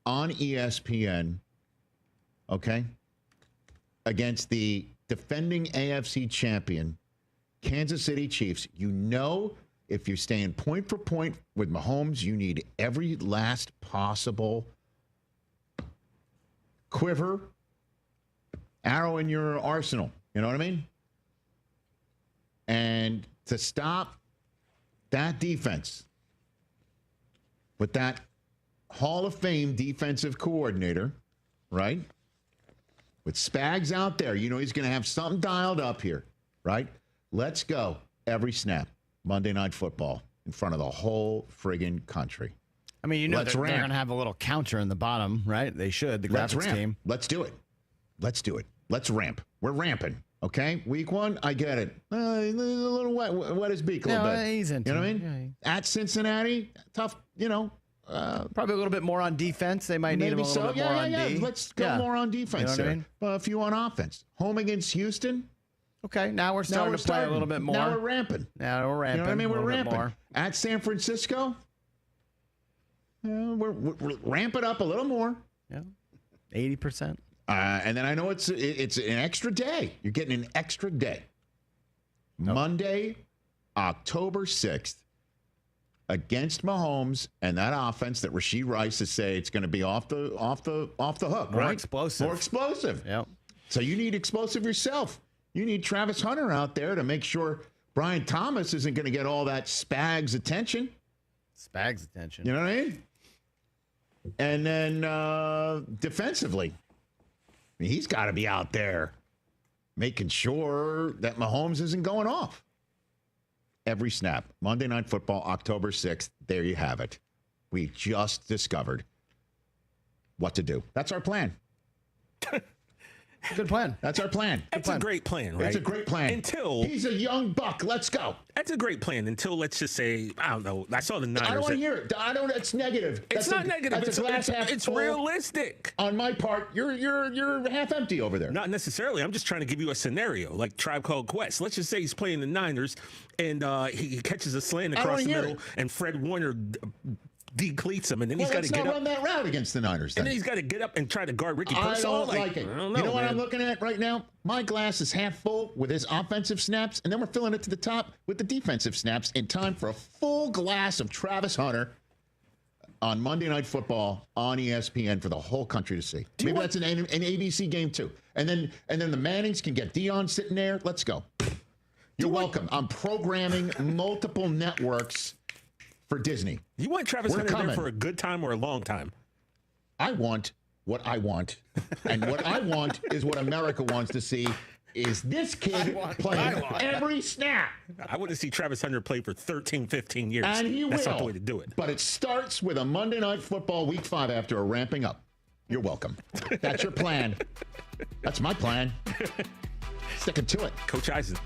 on ESPN, okay, against the defending AFC champion, Kansas City Chiefs. You know, if you're staying point for point with Mahomes, you need every last possible quiver, arrow in your arsenal. You know what I mean? And to stop that defense with that Hall of Fame defensive coordinator, right? With Spags out there, you know he's going to have something dialed up here, right? Let's go every snap. Monday Night Football in front of the whole friggin' country. I mean, you know they're going to have a little counter in the bottom, right? They should, the graphics team. Let's do it. Let's do it. Let's ramp. We're ramping, okay? Week 1, I get it. A little wet his beak a little bit. He's into you know what I mean? Yeah. At Cincinnati, tough, you know. Probably a little bit more on defense. They might need him a little bit more on D. Let's go more on defense there. I mean? A few on offense. Home against Houston. Okay, now we're starting to play a little bit more. Now we're ramping. You know what I mean? We're ramping. At San Francisco, we're ramping up a little more. Yeah, 80%. And then I know it's an extra day. You're getting an extra day. Nope. Monday, October 6th, against Mahomes and that offense that Rashee Rice is saying it's going to be off the hook. More right? explosive. More explosive. Yep. So you need explosive yourself. You need Travis Hunter out there to make sure Brian Thomas isn't going to get all that Spags attention. Spags attention. You know what I mean? And then defensively, I mean, he's got to be out there making sure that Mahomes isn't going off. Every snap. Monday Night Football, October 6th. There you have it. We just discovered what to do. That's our plan. Good plan. That's our plan. That's a great plan, right? It's a great plan. Until he's a young buck. Let's go. That's a great plan. Until, let's just say, I don't know. I saw the Niners. I don't want to hear it. It's negative. It's not negative. It's realistic. On my part, you're half empty over there. Not necessarily. I'm just trying to give you a scenario, like Tribe Called Quest. Let's just say he's playing the Niners, and he catches a slant across the middle, and Fred Warner decleats him, and then he's got to get up. Run that route against the Niners. And then he's got to get up and try to guard Ricky Pearsall. I don't like it. I don't know, you know what man. I'm looking at right now? My glass is half full with his offensive snaps, and then we're filling it to the top with the defensive snaps in time for a full glass of Travis Hunter on Monday Night Football on ESPN for the whole country to see. Maybe that's an ABC game too. And then the Mannings can get Dion sitting there. Let's go. You're welcome. I'm programming multiple networks for Disney. You want Travis Hunter there for a good time or a long time? I want what I want. And what I want is what America wants to see is this kid playing every snap. I want to see Travis Hunter play for 13, 15 years. And he That's will. not the way to do it. But it starts with a Monday Night Football Week 5 after a ramping up. You're welcome. That's your plan. That's my plan. Sticking to it. Coach Eisen.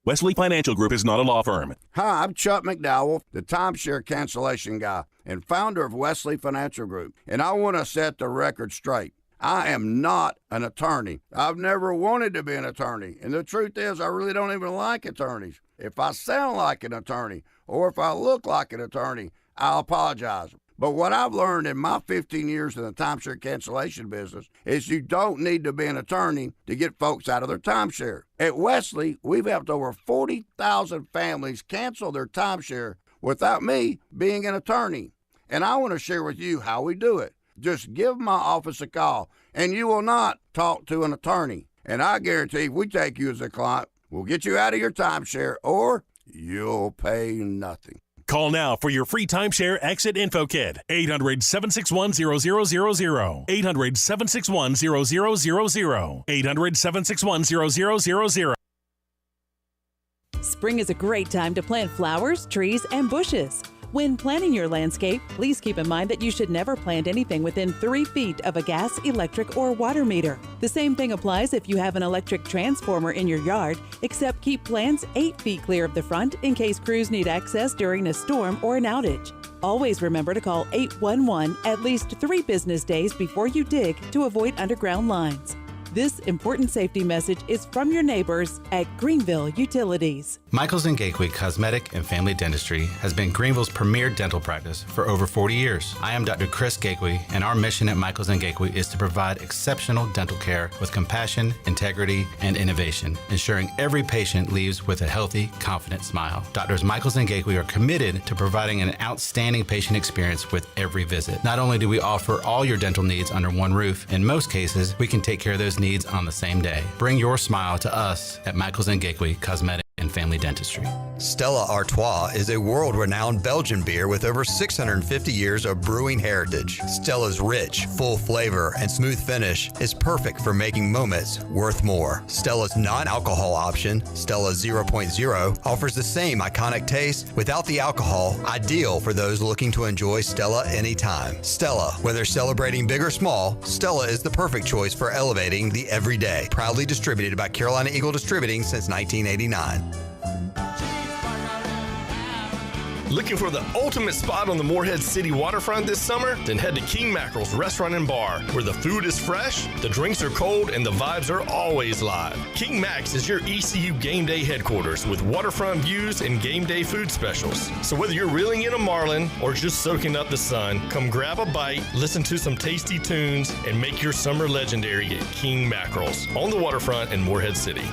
Wesley Financial Group is not a law firm. Hi, I'm Chuck McDowell, the timeshare cancellation guy and founder of Wesley Financial Group, and I want to set the record straight. I am not an attorney. I've never wanted to be an attorney, and the truth is I really don't even like attorneys. If I sound like an attorney or if I look like an attorney, I'll apologize. But what I've learned in my 15 years in the timeshare cancellation business is you don't need to be an attorney to get folks out of their timeshare. At Wesley, we've helped over 40,000 families cancel their timeshare without me being an attorney. And I want to share with you how we do it. Just give my office a call, and you will not talk to an attorney. And I guarantee if we take you as a client, we'll get you out of your timeshare, or you'll pay nothing. Call now for your free timeshare exit info kit. 800-761-0000. 800-761-0000. 800-761-0000. Spring is a great time to plant flowers, trees, and bushes. When planning your landscape, please keep in mind that you should never plant anything within 3 feet of a gas, electric, or water meter. The same thing applies if you have an electric transformer in your yard, except keep plants 8 feet clear of the front in case crews need access during a storm or an outage. Always remember to call 811 at least 3 business days before you dig to avoid underground lines. This important safety message is from your neighbors at Greenville Utilities. Michaels & Gateway Cosmetic and Family Dentistry has been Greenville's premier dental practice for over 40 years. I am Dr. Chris Gateway, and our mission at Michaels & Gateway is to provide exceptional dental care with compassion, integrity, and innovation, ensuring every patient leaves with a healthy, confident smile. Doctors Michaels & Gateway are committed to providing an outstanding patient experience with every visit. Not only do we offer all your dental needs under one roof, in most cases, we can take care of those needs on the same day. Bring your smile to us at Michaels & Gateway Cosmetic and Family Dentistry. Stella Artois is a world-renowned Belgian beer with over 650 years of brewing heritage. Stella's rich, full flavor and smooth finish is perfect for making moments worth more. Stella's non-alcohol option, Stella 0.0, offers the same iconic taste without the alcohol, ideal for those looking to enjoy Stella anytime. Stella, whether celebrating big or small, Stella is the perfect choice for elevating the everyday. Proudly distributed by Carolina Eagle Distributing since 1989. Looking for the ultimate spot on the Morehead City waterfront this summer? Then head to King Mackerel's Restaurant and Bar, where the food is fresh, the drinks are cold, and the vibes are always live. King Mac's is your ECU game day headquarters with waterfront views and game day food specials. So whether you're reeling in a marlin or just soaking up the sun, come grab a bite, listen to some tasty tunes, and make your summer legendary at King Mackerel's on the waterfront in Morehead City.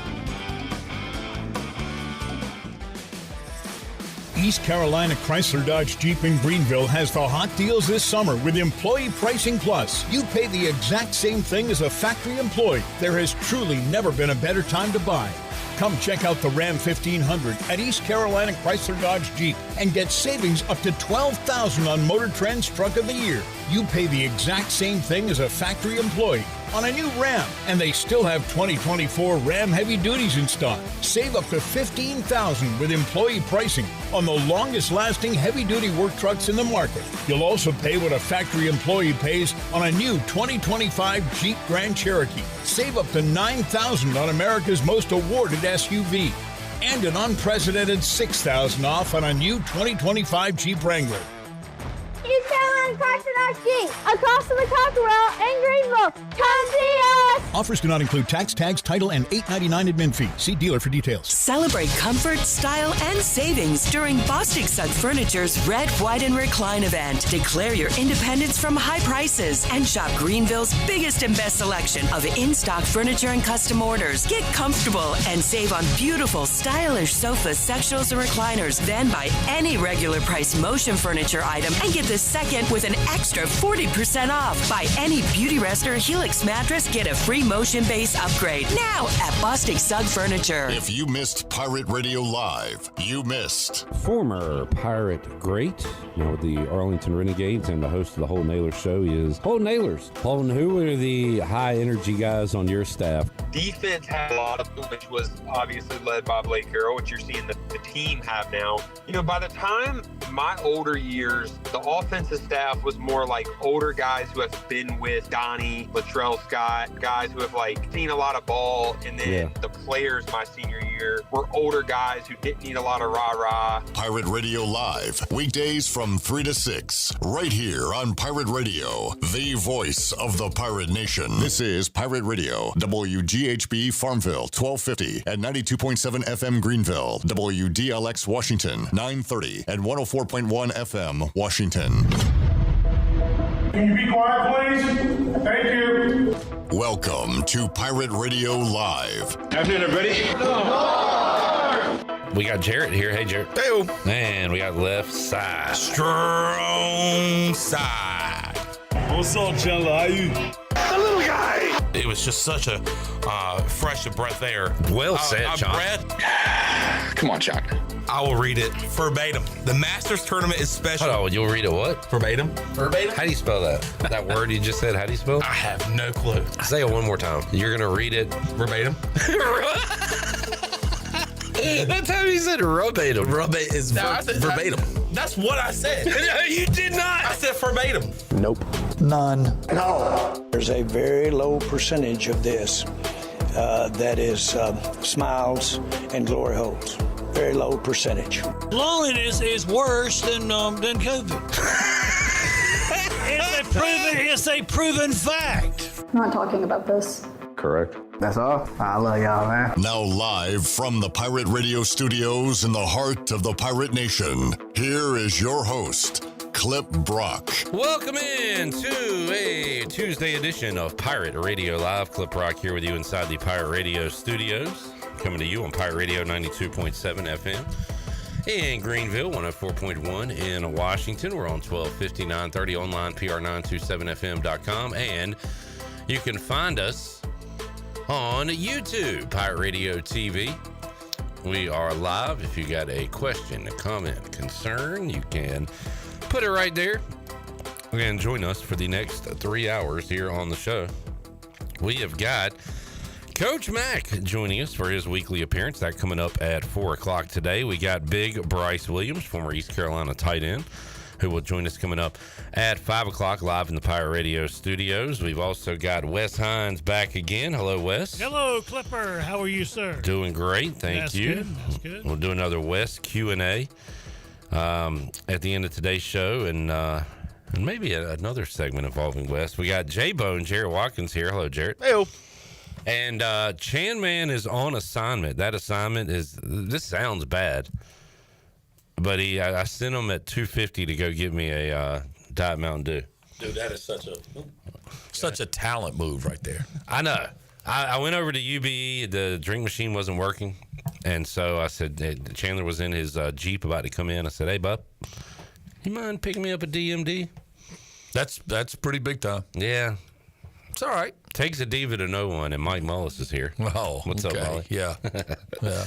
East Carolina Chrysler Dodge Jeep in Greenville has the hot deals this summer with Employee Pricing Plus. You pay the exact same thing as a factory employee. There has truly never been a better time to buy. Come check out the Ram 1500 at East Carolina Chrysler Dodge Jeep and get savings up to $12,000 on Motor Trend's Truck of the Year. You pay the exact same thing as a factory employee on a new Ram, and they still have 2024 Ram Heavy Duties in stock. Save up to $15,000 with employee pricing on the longest-lasting heavy-duty work trucks in the market. You'll also pay what a factory employee pays on a new 2025 Jeep Grand Cherokee. Save up to $9,000 on America's most awarded SUV, and an unprecedented $6,000 off on a new 2025 Jeep Wrangler. East Carolina Chrysler Dodge Jeep, across from the Cockerell in Greenville. Come see us! Offers do not include tax, tags, title, and $8.99 admin fee. See dealer for details. Celebrate comfort, style, and savings during Bostic Sugg Furniture's Red, White, and Recline event. Declare your independence from high prices and shop Greenville's biggest and best selection of in-stock furniture and custom orders. Get comfortable and save on beautiful, stylish sofas, sectionals, and recliners. Then buy any regular price Motion Furniture item and get the second with an extra 40% off. Buy any Beauty Rest or Helix mattress, get a free Motion Base upgrade now at Bostic Sugg Furniture. If you missed Pirate Radio Live, you missed. Former Pirate great, now with the Arlington Renegades and the host of the Whole Nailers show is Whole Nailers. Holden, who are the high energy guys on your staff? Defense had a lot of them, which was obviously led by Blake Carroll, which you're seeing the team have now. You know, by the time my older years, the offensive staff was more like older guys who have been with Donnie, Latrell Scott, guys who have like seen a lot of ball, and then the players my senior year were older guys who didn't need a lot of rah-rah. Pirate Radio Live, weekdays from 3 to 6, right here on Pirate Radio, the voice of the Pirate Nation. This is Pirate Radio, WGHB Farmville, 1250 at 92.7 FM Greenville, WDLX Washington, 930 and 104.1 FM Washington. Can you be quiet, please? Thank you. Welcome to Pirate Radio Live. Afternoon, everybody. We got Jarrett here. Hey, Jarrett. Hey. And we got left side. Strong side. What's up, Chandler? How you? The little guy. It was just such a fresh of breath air. Well said, John. Come on, Chuck. I will read it verbatim. The Masters tournament is special. Hold on, you'll read it what? Verbatim. Verbatim? How do you spell that? That word you just said, how do you spell it? I have no clue. Say it one more time. You're going to read it verbatim. That's how you said verbatim. Verbatim. That's what I said. No, you did not. I said verbatim. Nope. None. No. There's a very low percentage of this that is smiles and glory holes. Very low percentage. Loneliness is worse than COVID. It's a proven fact. I'm not talking about this. Correct. That's all. I love y'all, man. Now live from the Pirate Radio studios in the heart of the Pirate Nation, here is your host, Clip Brock. Welcome in to a Tuesday edition of Pirate Radio Live. Clip Brock here with you inside the Pirate Radio studios. Coming to you on Pirate Radio 92.7 FM. In Greenville, 104.1 in Washington. We're on 1250, 930 online, pr927fm.com. And you can find us on YouTube, Pirate Radio TV. We are live. If you got a question, a comment, concern, you can put it right there. And join us for the next 3 hours here on the show. We have got Coach Mack joining us for his weekly appearance. That coming up at 4 o'clock today. We got big Bryce Williams, former East Carolina tight end, who will join us coming up at 5 o'clock live in the Pirate Radio studios. We've also got Wes Hines back again. Hello, Wes. Hello, Clipper. How are you, sir? Doing great. Thank you. That's good. We'll do another Wes Q&A at the end of today's show, and maybe another segment involving Wes. We got J-Bone, Jarrett Watkins here. Hello, Jarrett. Hey-o. And Chan Man is on assignment. That assignment is, this sounds bad, but I sent him at 2:50 to go get me a Diet Mountain Dew. Dude, that is such a talent move right there. I know. I went over to UBE. The drink machine wasn't working, and so I said, Chandler was in his Jeep about to come in. I said, hey, bub, you mind picking me up a DMD? That's pretty big time. Yeah. It's all right. Takes a diva to know one, and Mike Mullis is here. Oh, what's okay. up, Molly? Yeah. Yeah.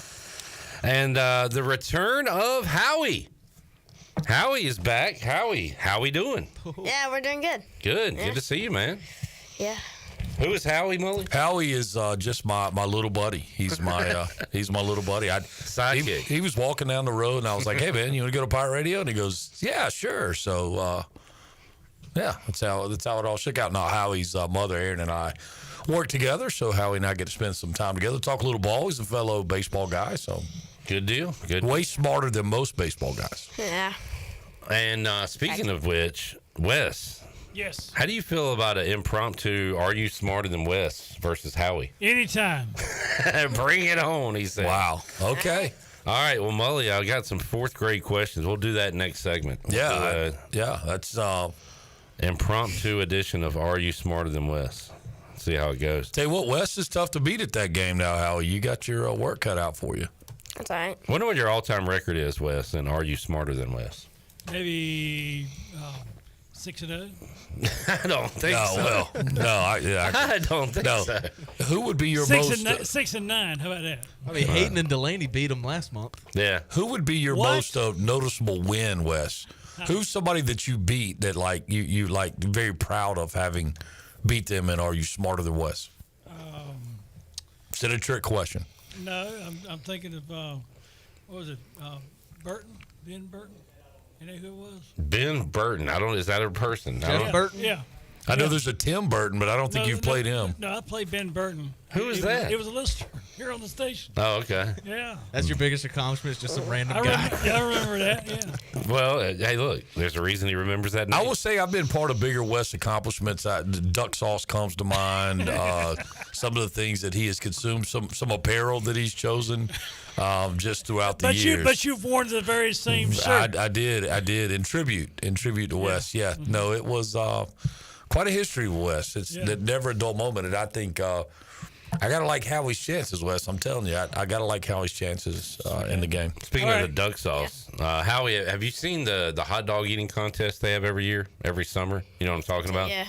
And the return of Howie. Howie is back. Howie, how we doing? Yeah, we're doing good. Good. Yeah. Good to see you, man. Yeah. Who is Howie, Mully? Howie is just my little buddy. He's my little buddy. Sidekick. He was walking down the road, and I was like, hey, man, you want to go to Pirate Radio? And he goes, yeah, sure. So, yeah, that's how it all shook out. Now, Howie's mother, Erin, and I work together, so Howie and I get to spend some time together, talk a little ball. He's a fellow baseball guy, so. Good deal. Good. Way smarter than most baseball guys. Yeah. And speaking of which, Wes. Yes. How do you feel about an impromptu Are You Smarter Than Wes versus Howie? Anytime. Bring it on, he said. Wow. Okay. All right. Well, Mully, I got some fourth grade questions. We'll do that next segment. Yeah. That's impromptu edition of Are You Smarter Than Wes? See how it goes. Tell you what, Wes is tough to beat at that game now, Howie. You got your work cut out for you. That's all right. Wonder what your all-time record is, Wes, and Are You Smarter Than Wes? Maybe 6-0. I don't think so. Well, no, I don't think so. Who would be your 6 and 9. How about that? I mean, Hayden and Delaney beat them last month. Yeah. Who would be your most noticeable win, Wes? Who's somebody that you beat that like you like very proud of having beat them, and Are You Smarter Than Wes? Is it a trick question? No, I'm thinking of what was it? Burton, Ben Burton. You know who it was? Ben Burton. Is that a person? Jeff Burton? Yeah. I know there's a Tim Burton, but I don't think you've played him. No, I played Ben Burton. Who is that? It was a listener here on the station. Oh, okay. Yeah. That's your biggest accomplishment, is just some random guy. I remember that, yeah. Well, hey, look, there's a reason he remembers that name. I will say I've been part of bigger West accomplishments. Duck sauce comes to mind. Some of the things that he has consumed, some apparel that he's chosen just throughout the years. But you've worn the very same shirt. I did in tribute to Wes. Yeah. Mm-hmm. No, it was quite a history with Wes. It's never a dull moment, and I think I gotta like Howie's chances, Wes. I'm telling you, I gotta like Howie's chances in the game. Speaking of the duck sauce, Howie, have you seen the hot dog eating contest they have every summer? You know what I'm talking about? Yeah.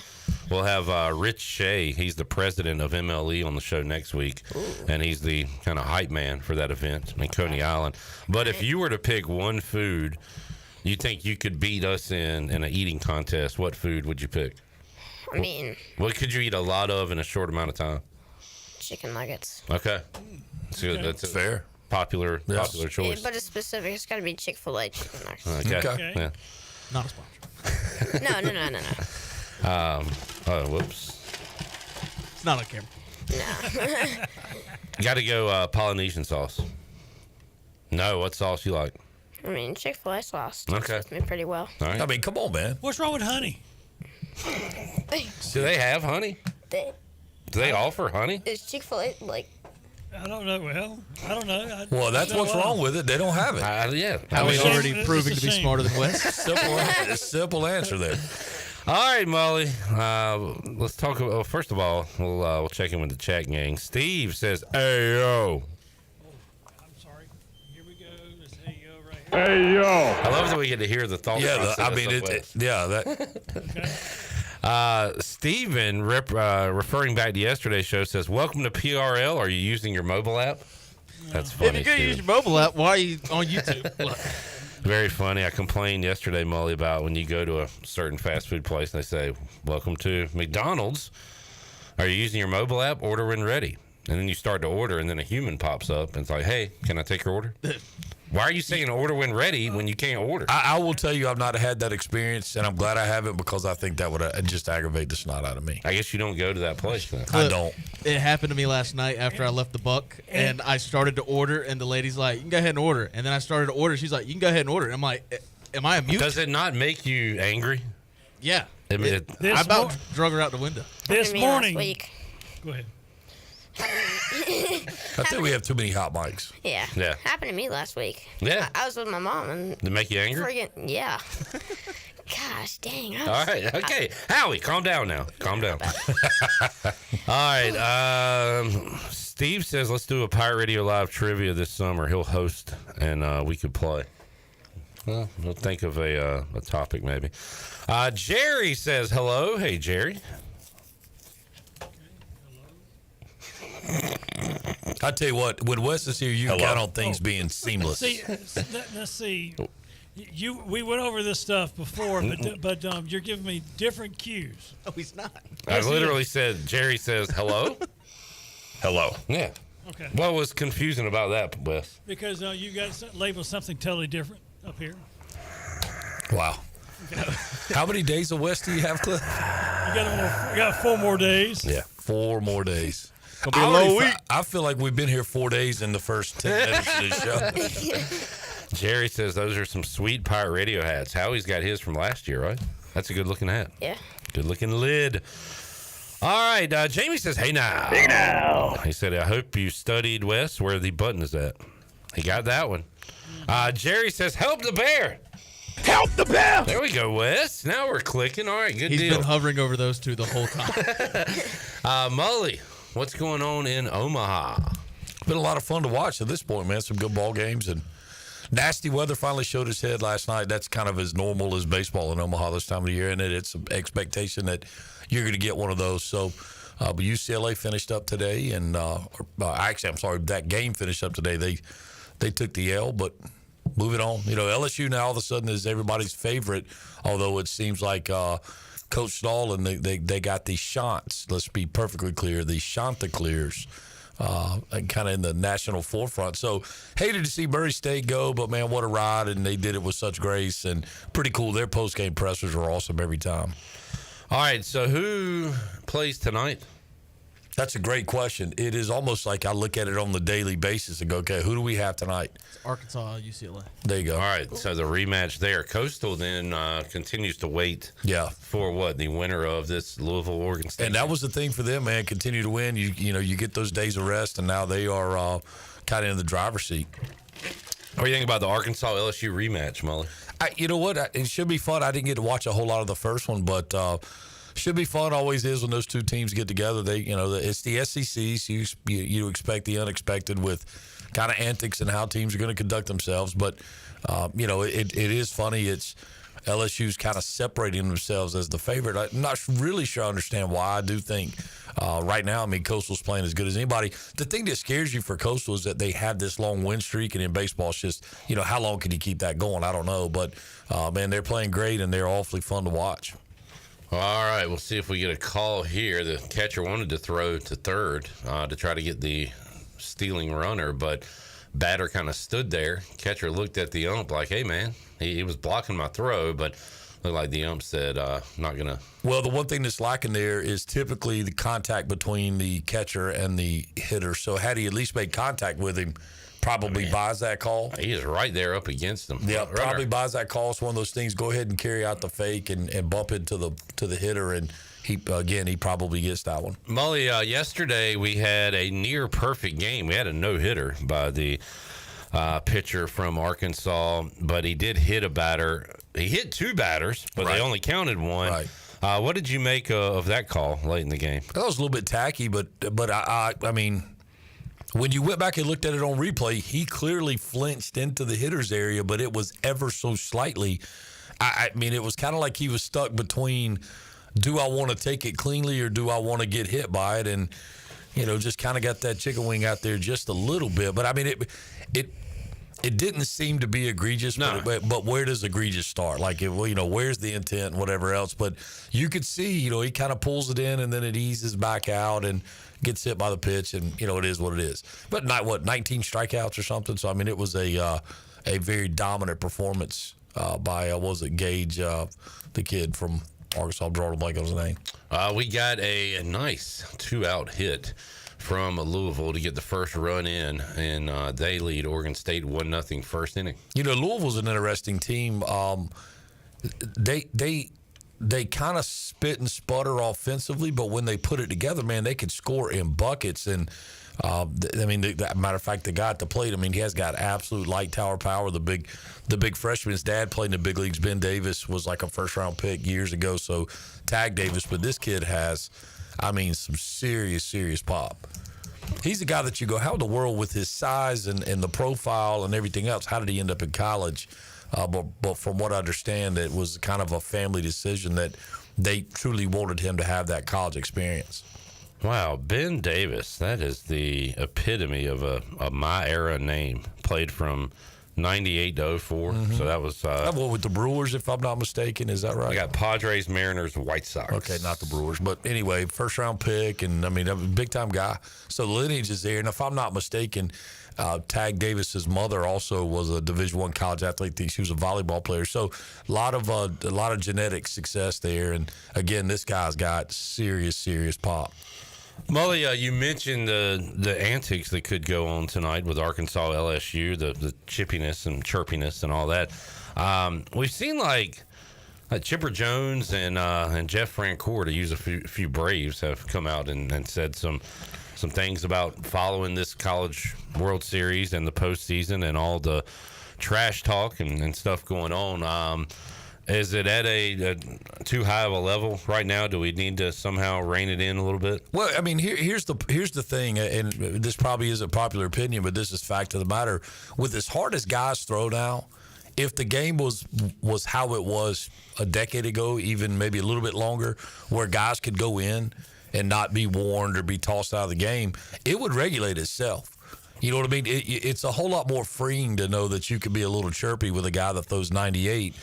We'll have Rich Shea. He's the president of MLE on the show next week, and he's the kind of hype man for that event in Coney Island. But if you were to pick one food you think you could beat us in an eating contest, what food would you pick? I mean, what could you eat a lot of in a short amount of time? Chicken nuggets. Okay. So that's fair. Popular choice. Yeah, but it's specific. It's got to be Chick-fil-A chicken nuggets. Okay. Yeah. Not a sponsor. No. Oh, whoops. It's not on camera. No. Got to go Polynesian sauce. No, what sauce you like? I mean, Chick-fil-A sauce. Okay. Fits me pretty well. All right. I mean, come on, man. What's wrong with honey? Do they have honey? Do they offer honey? Is Chick-fil-A like? I don't know. Well, I don't know. Well, that's what's wrong with it. They don't have it. Yeah. Howie's already proving to be smarter than Wes. Simple answer there. All right, Mully. Let's talk about. First of all, we'll check in with the chat gang. Steve says, "Hey yo." I'm sorry. Here we go. This hey yo right here. Hey yo. I love that we get to hear the thought. Yeah, Steven, referring back to yesterday's show, says, "Welcome to PRL. Are you using your mobile app?" That's funny. If you're going to use your mobile app, why are you on YouTube? Very funny. I complained yesterday, Mully, about when you go to a certain fast food place and they say, "Welcome to McDonald's. Are you using your mobile app? Order when ready." And then you start to order, and then a human pops up and it's like, "Hey, can I take your order?" Why are you saying order when ready when you can't order? I will tell you, I've not had that experience, and I'm glad I haven't, because I think that would just aggravate the snot out of me. I guess you don't go to that place then. I don't. It happened to me last night after I left the Buck, and I started to order, and the lady's like, "You can go ahead and order." And then I started to order. She's like, "You can go ahead and order." And I'm like, "Am I a mute?" Does it not make you angry? Yeah. I mean, I about drug her out the window. This morning. Go ahead. I think we have too many hot mics. Yeah. Yeah. Happened to me last week. Yeah. I was with my mom and. Did it make you angry? Friggin', yeah. Gosh dang. All right. Okay. Howie, calm down now. Calm down. All right. Steve says, let's do a Pirate Radio Live trivia this summer. He'll host, and we could play. Well, we'll think of a topic maybe. Jerry says hello. Hey, Jerry. I tell you what, when Wes is here, you can count on things being seamless. See, let's see. We went over this stuff before, but you're giving me different cues. No, he's not. I literally said, Jerry says hello. Hello. Yeah. Okay. What was confusing about that, Wes? Because you guys labeled something totally different up here. Wow. How many days of Wes do you have, Cliff? You got 4 more days. Yeah, 4 more days. Gonna be a long week. I feel like we've been here 4 days in the first 10 minutes of this show. Jerry says those are some sweet Pirate Radio hats. Howie's got his from last year, right? That's a good looking hat. Yeah. Good looking lid. All right. Jamie says, hey now. Hey now. He said, I hope you studied, Wes, where the button is at. He got that one. Jerry says, help the bear. Help the bear. There we go, Wes. Now we're clicking. All right, good deal. He's been hovering over those two the whole time. Mully, what's going on in Omaha? Been a lot of fun to watch at this point, man. Some good ball games, and nasty weather finally showed its head last night. That's kind of as normal as baseball in Omaha this time of the year, and it's an expectation that you're going to get one of those. So, but UCLA finished up today, and actually, I'm sorry, that game finished up today. They took the L, but moving on. You know, LSU now all of a sudden is everybody's favorite, although it seems like Coach Stahl and they got these Shants. Let's be perfectly clear, the Chanticleers, and kind of in the national forefront. So hated to see Murray State go, but man, what a ride, and they did it with such grace and pretty cool. Their post-game pressers are awesome every time. All right, so who plays tonight? That's a great question. It is almost like I look at it on the daily basis and go, okay, who do we have tonight? It's Arkansas, UCLA. There you go. All right, so the rematch there. Coastal then continues to wait for what? The winner of this Louisville-Oregon State. And that was the thing for them, man. Continue to win. You know, you get those days of rest, and now they are kind of in the driver's seat. What do you think about the Arkansas-LSU rematch, Mully? You know what? It should be fun. I didn't get to watch a whole lot of the first one, but should be fun. Always is when those two teams get together. They, you know, it's the SEC, so you expect the unexpected with kind of antics and how teams are going to conduct themselves. But you know, it is funny. It's LSU's kind of separating themselves as the favorite. I'm not really sure I understand why. I do think right now, I mean, Coastal's playing as good as anybody. The thing that scares you for Coastal is that they have this long win streak, and in baseball, it's just, you know, how long can you keep that going? I don't know. But, man, they're playing great, and they're awfully fun to watch. All right, we'll see if we get a call here. The catcher wanted to throw to third to try to get the stealing runner, but batter kind of stood there. Catcher looked at the ump like, hey, man, he was blocking my throw, but looked like the ump said, not going to. Well, the one thing that's lacking there is typically the contact between the catcher and the hitter. So had he at least made contact with him, probably buys that call. He is right there up against them. Yeah, probably buys that call. It's one of those things. Go ahead and carry out the fake and bump into the hitter, and he probably gets that one. Mully, yesterday we had a near perfect game. We had a no-hitter by the pitcher from Arkansas, but he did hit a batter. He hit 2 batters, but they only counted 1. Right. What did you make of that call late in the game? That was a little bit tacky, but I mean, when you went back and looked at it on replay, he clearly flinched into the hitter's area, but it was ever so slightly. I mean, it was kind of like he was stuck between, do I want to take it cleanly or do I want to get hit by it? And, just kind of got that chicken wing out there just a little bit. But, I mean, it didn't seem to be egregious, but where does egregious start? Like, where's the intent and whatever else? But you could see, he kind of pulls it in and then it eases back out and gets hit by the pitch, and, it is what it is. But 19 strikeouts or something? So, I mean, it was a very dominant performance by, was it Gage, the kid from Arkansas? I'm drawing a blank on his name. We got a nice 2-out hit from Louisville to get the first run in, and they lead Oregon State 1-0 first inning. Louisville's an interesting team. They kind of spit and sputter offensively, but when they put it together, man, they can score in buckets. And matter of fact, the guy at the plate, he has got absolute light tower power. The big freshman's dad played in the big leagues. Ben Davis was like a first-round pick years ago, so tag Davis. But this kid has, some serious pop. He's the guy that you go, how in the world with his size and the profile and everything else, how did he end up in college? But from what I understand, it was kind of a family decision that they truly wanted him to have that college experience. Wow, Ben Davis, that is the epitome of a my era name. Played from 98 to 04. Mm-hmm. So that was with the Brewers, if I'm not mistaken. Is that right? I got Padres, Mariners, White Sox. Okay, not the Brewers, but anyway, first round pick, and a big time guy. So the lineage is there, and if I'm not mistaken, Tag Davis's mother also was a Division I college athlete. She was a volleyball player. So a lot of genetic success there, and again, this guy's got serious pop. Mully, you mentioned the antics that could go on tonight with Arkansas LSU, the chippiness and chirpiness and all that. We've seen like Chipper Jones and Jeff Francoeur, to use a few Braves, have come out and said some things about following this College World Series and the postseason and all the trash talk and stuff going on. Is it at a too high of a level right now? Do we need to somehow rein it in a little bit? Well, here's the thing, and this probably is a popular opinion, but this is fact of the matter. With as hard as guys throw now, if the game was how it was a decade ago, even maybe a little bit longer, where guys could go in and not be warned or be tossed out of the game, it would regulate itself. You know what I mean? It's a whole lot more freeing to know that you could be a little chirpy with a guy that throws 98.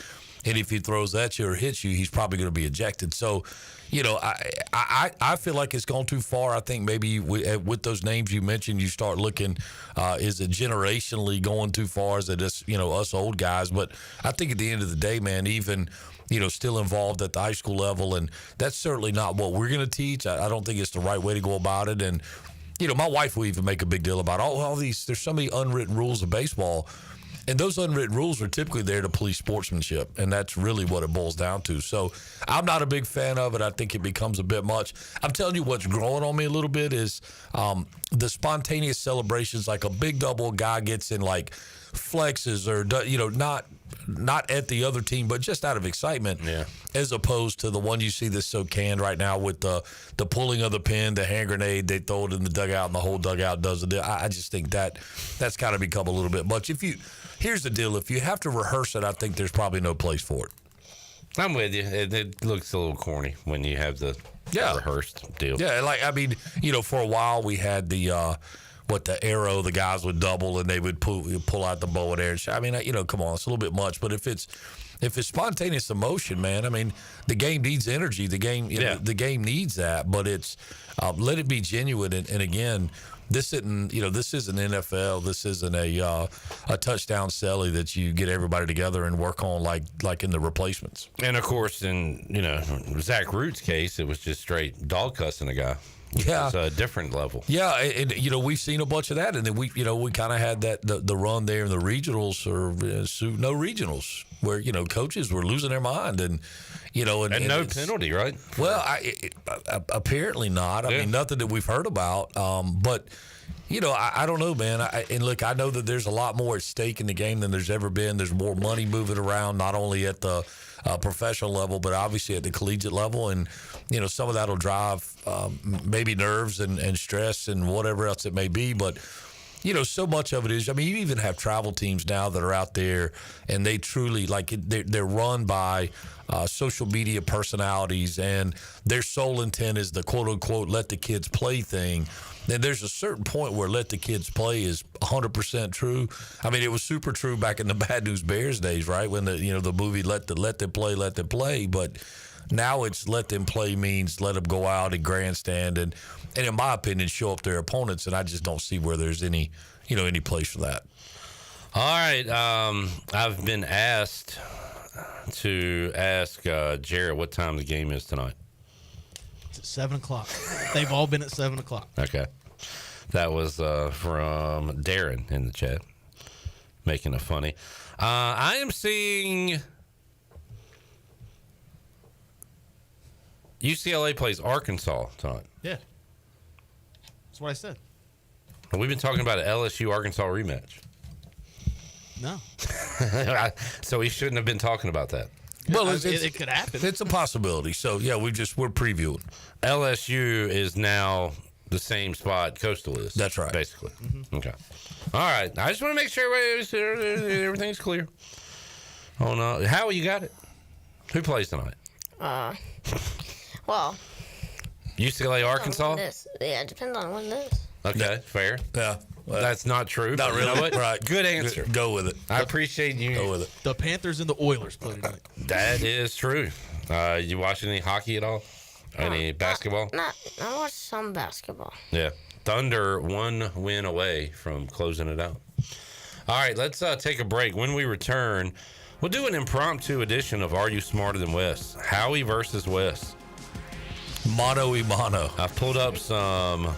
And if he throws at you or hits you, he's probably going to be ejected. So, I feel like it's gone too far. I think maybe with those names you mentioned, you start looking, is it generationally going too far? Is it just, us old guys? But I think at the end of the day, man, even, still involved at the high school level, and that's certainly not what we're going to teach. I don't think it's the right way to go about it. And, my wife will even make a big deal about all these. There's so many unwritten rules of baseball. And those unwritten rules are typically there to police sportsmanship, and that's really what it boils down to. So I'm not a big fan of it. I think it becomes a bit much. I'm telling you what's growing on me a little bit is the spontaneous celebrations, like a big double guy gets in like flexes or, not at the other team, but just out of excitement, as opposed to the one you see that's so canned right now with the pulling of the pin, the hand grenade, they throw it in the dugout and the whole dugout does it. I just think that's kind of become a little bit much. Here's the deal. If you have to rehearse it, I think there's probably no place for it. I'm with you. It looks a little corny when you have the rehearsed deal. Yeah, for a while we had the arrow, the guys would double and they would pull out the bow and arrow. Come on, it's a little bit much. But if it's spontaneous emotion, man, the game needs energy. The game needs that. But it's let it be genuine. And again, this isn't NFL. This isn't a touchdown celly that you get everybody together and work on like in the replacements. And of course, in Zach Root's case, it was just straight dog cussing a guy. which is a different level. Yeah, and we've seen a bunch of that, and then we kind of had that the run there in the regionals or no regionals where coaches were losing their mind and no penalty, right? Well, apparently not. I mean, nothing that we've heard about, but. I don't know, man. And look, I know that there's a lot more at stake in the game than there's ever been. There's more money moving around, not only at the professional level, but obviously at the collegiate level. And, some of that will drive maybe nerves and stress and whatever else it may be. But, so much of it is, you even have travel teams now that are out there and they truly, they're run by social media personalities, and their sole intent is the quote-unquote let the kids play thing. And there's a certain point where let the kids play is 100% true. It was super true back in the Bad News Bears days, right? When the movie let them play. But now it's let them play means let them go out and grandstand and in my opinion, show up their opponents. And I just don't see where there's any place for that. All right. I've been asked to ask Jared what time the game is tonight. It's at 7 o'clock. They've all been at 7 o'clock. Okay. That was from Darren in the chat, making it funny. I am seeing UCLA plays Arkansas tonight. Yeah. That's what I said. We've been talking about an LSU-Arkansas rematch. No. So we shouldn't have been talking about that. Well, it could happen. It's a possibility. So, yeah, we're previewing. LSU is now the same spot Coastal is. That's right. Basically. Mm-hmm. Okay. All right. I just want to make sure everything's clear. Oh, no. How you got it? Who plays tonight? Well. UCLA, Arkansas? Yeah, it depends on when it is. Okay, fair. Yeah. Well, that's not true. Not really. You know what? Right. Good answer. Go with it. I appreciate you. Go with it. The Panthers and the Oilers play tonight. That is true. You watch any hockey at all? Any basketball? I watch some basketball. Yeah. Thunder 1 win away from closing it out. All right, let's take a break. When we return, we'll do an impromptu edition of Are You Smarter Than Wes? Howie versus Wes. Mano y mano. I've pulled up some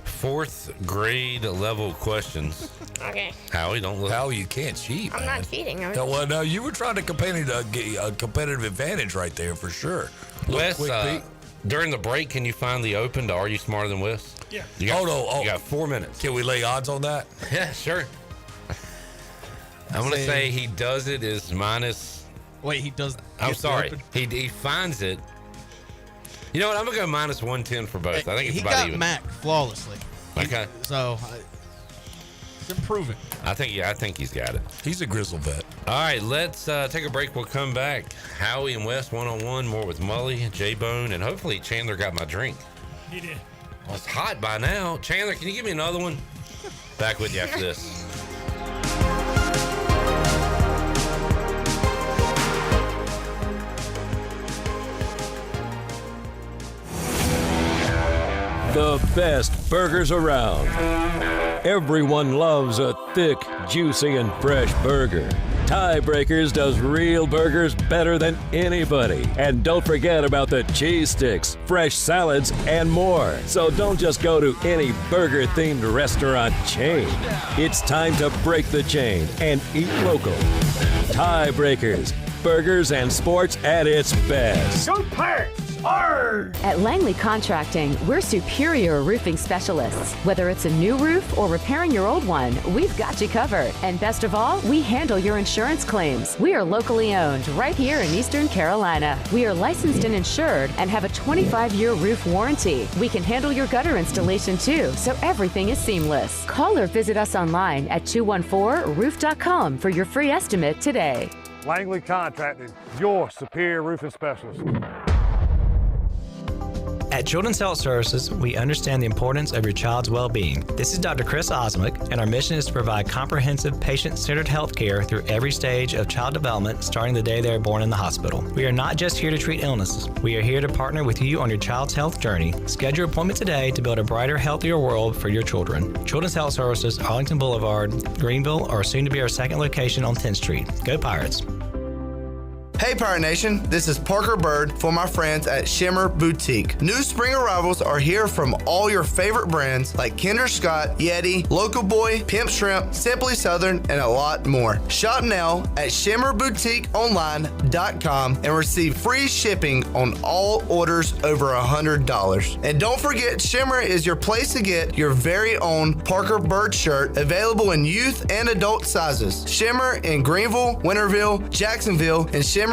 4th grade level questions. Okay. Howie, don't look. Howie, you can't cheat. I'm not cheating. No, you were trying to get a competitive advantage right there for sure. Wes, during the break, can you find the open to Are You Smarter Than Wes? Yeah. You got 4 minutes. Can we lay odds on that? Yeah, sure. I'm going to say he does it is minus. Wait, he does. I'm sorry. He finds it. You know what? I'm going to go minus 110 for both. I think it's about even. He got Mack flawlessly. Okay. So, it's improving. I think he's got it. He's a Grizzle vet. All right, let's take a break. We'll come back. Howie and Wes one-on-one, more with Mully, J-Bone, and hopefully Chandler got my drink. He did. Well, it's hot by now. Chandler, can you give me another one? Back with you after this. The best burgers around. Everyone loves a thick, juicy, and fresh burger. Tiebreakers does real burgers better than anybody. And don't forget about the cheese sticks, fresh salads, and more. So don't just go to any burger-themed restaurant chain. It's time to break the chain and eat local. Tiebreakers, burgers and sports at its best. Go Pirates! Arr! At Langley Contracting, we're superior roofing specialists. Whether it's a new roof or repairing your old one, we've got you covered. And best of all, we handle your insurance claims. We are locally owned right here in Eastern Carolina. We are licensed and insured and have a 25-year roof warranty. We can handle your gutter installation too, so everything is seamless. Call or visit us online at 214roof.com for your free estimate today. Langley Contracting, your superior roofing specialist. At Children's Health Services, we understand the importance of your child's well-being. This is Dr. Chris Osmick, and our mission is to provide comprehensive, patient-centered health care through every stage of child development, starting the day they are born in the hospital. We are not just here to treat illnesses. We are here to partner with you on your child's health journey. Schedule your appointment today to build a brighter, healthier world for your children. Children's Health Services, Arlington Boulevard, Greenville, or soon to be our second location on 10th Street. Go Pirates! Hey Pirate Nation, this is Parker Bird for my friends at Shimmer Boutique. New spring arrivals are here from all your favorite brands like Kinder Scott, Yeti, Local Boy, Pimp Shrimp, Simply Southern, and a lot more. Shop now at shimmerboutique.online.com and receive free shipping on all orders over $100. And don't forget, Shimmer is your place to get your very own Parker Bird shirt, available in youth and adult sizes. Shimmer in Greenville, Winterville, Jacksonville, and shimmerboutique.online.com.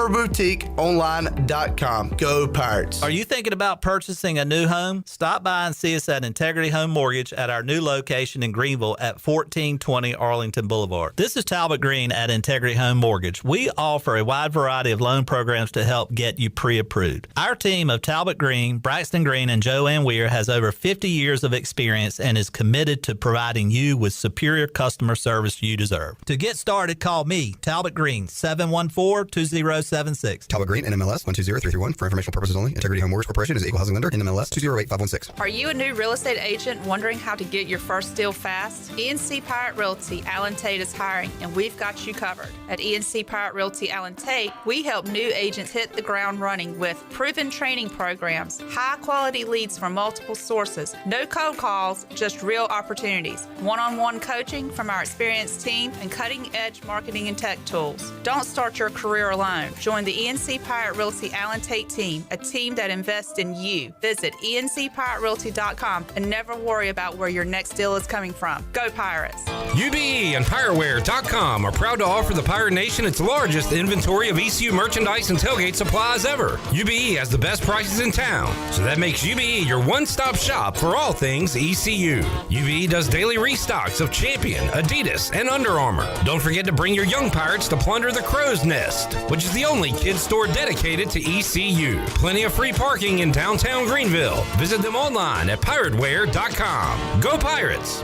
Go Pirates. Are you thinking about purchasing a new home? Stop by and see us at Integrity Home Mortgage at our new location in Greenville at 1420 Arlington Boulevard. This is Talbot Green at Integrity Home Mortgage. We offer a wide variety of loan programs to help get you pre-approved. Our team of Talbot Green, Braxton Green, and Joanne Weir has over 50 years of experience and is committed to providing you with superior customer service you deserve. To get started, call me, Talbot Green, 714-2076. Talbot Green, NMLS 120331. For informational purposes only. Integrity Home Mortgage Corporation is an equal housing lender. NMLS 208516. Are you a new real estate agent wondering how to get your first deal fast? ENC Pirate Realty, Allen Tate is hiring, and we've got you covered. At ENC Pirate Realty, Allen Tate, we help new agents hit the ground running with proven training programs, high-quality leads from multiple sources, no cold calls, just real opportunities, one-on-one coaching from our experienced team, and cutting-edge marketing and tech tools. Don't start your career alone. Join the ENC Pirate Realty Allen Tate team, a team that invests in you. Visit encpiraterealty.com and never worry about where your next deal is coming from. Go Pirates! UBE and PirateWear.com are proud to offer the Pirate Nation its largest inventory of ECU merchandise and tailgate supplies ever. UBE has the best prices in town, so that makes UBE your one-stop shop for all things ECU. UBE does daily restocks of Champion, Adidas, and Under Armour. Don't forget to bring your young Pirates to plunder the Crow's Nest, which is the only kids store dedicated to ECU. Plenty of free parking in downtown Greenville. Visit them online at PirateWear.com. Go Pirates!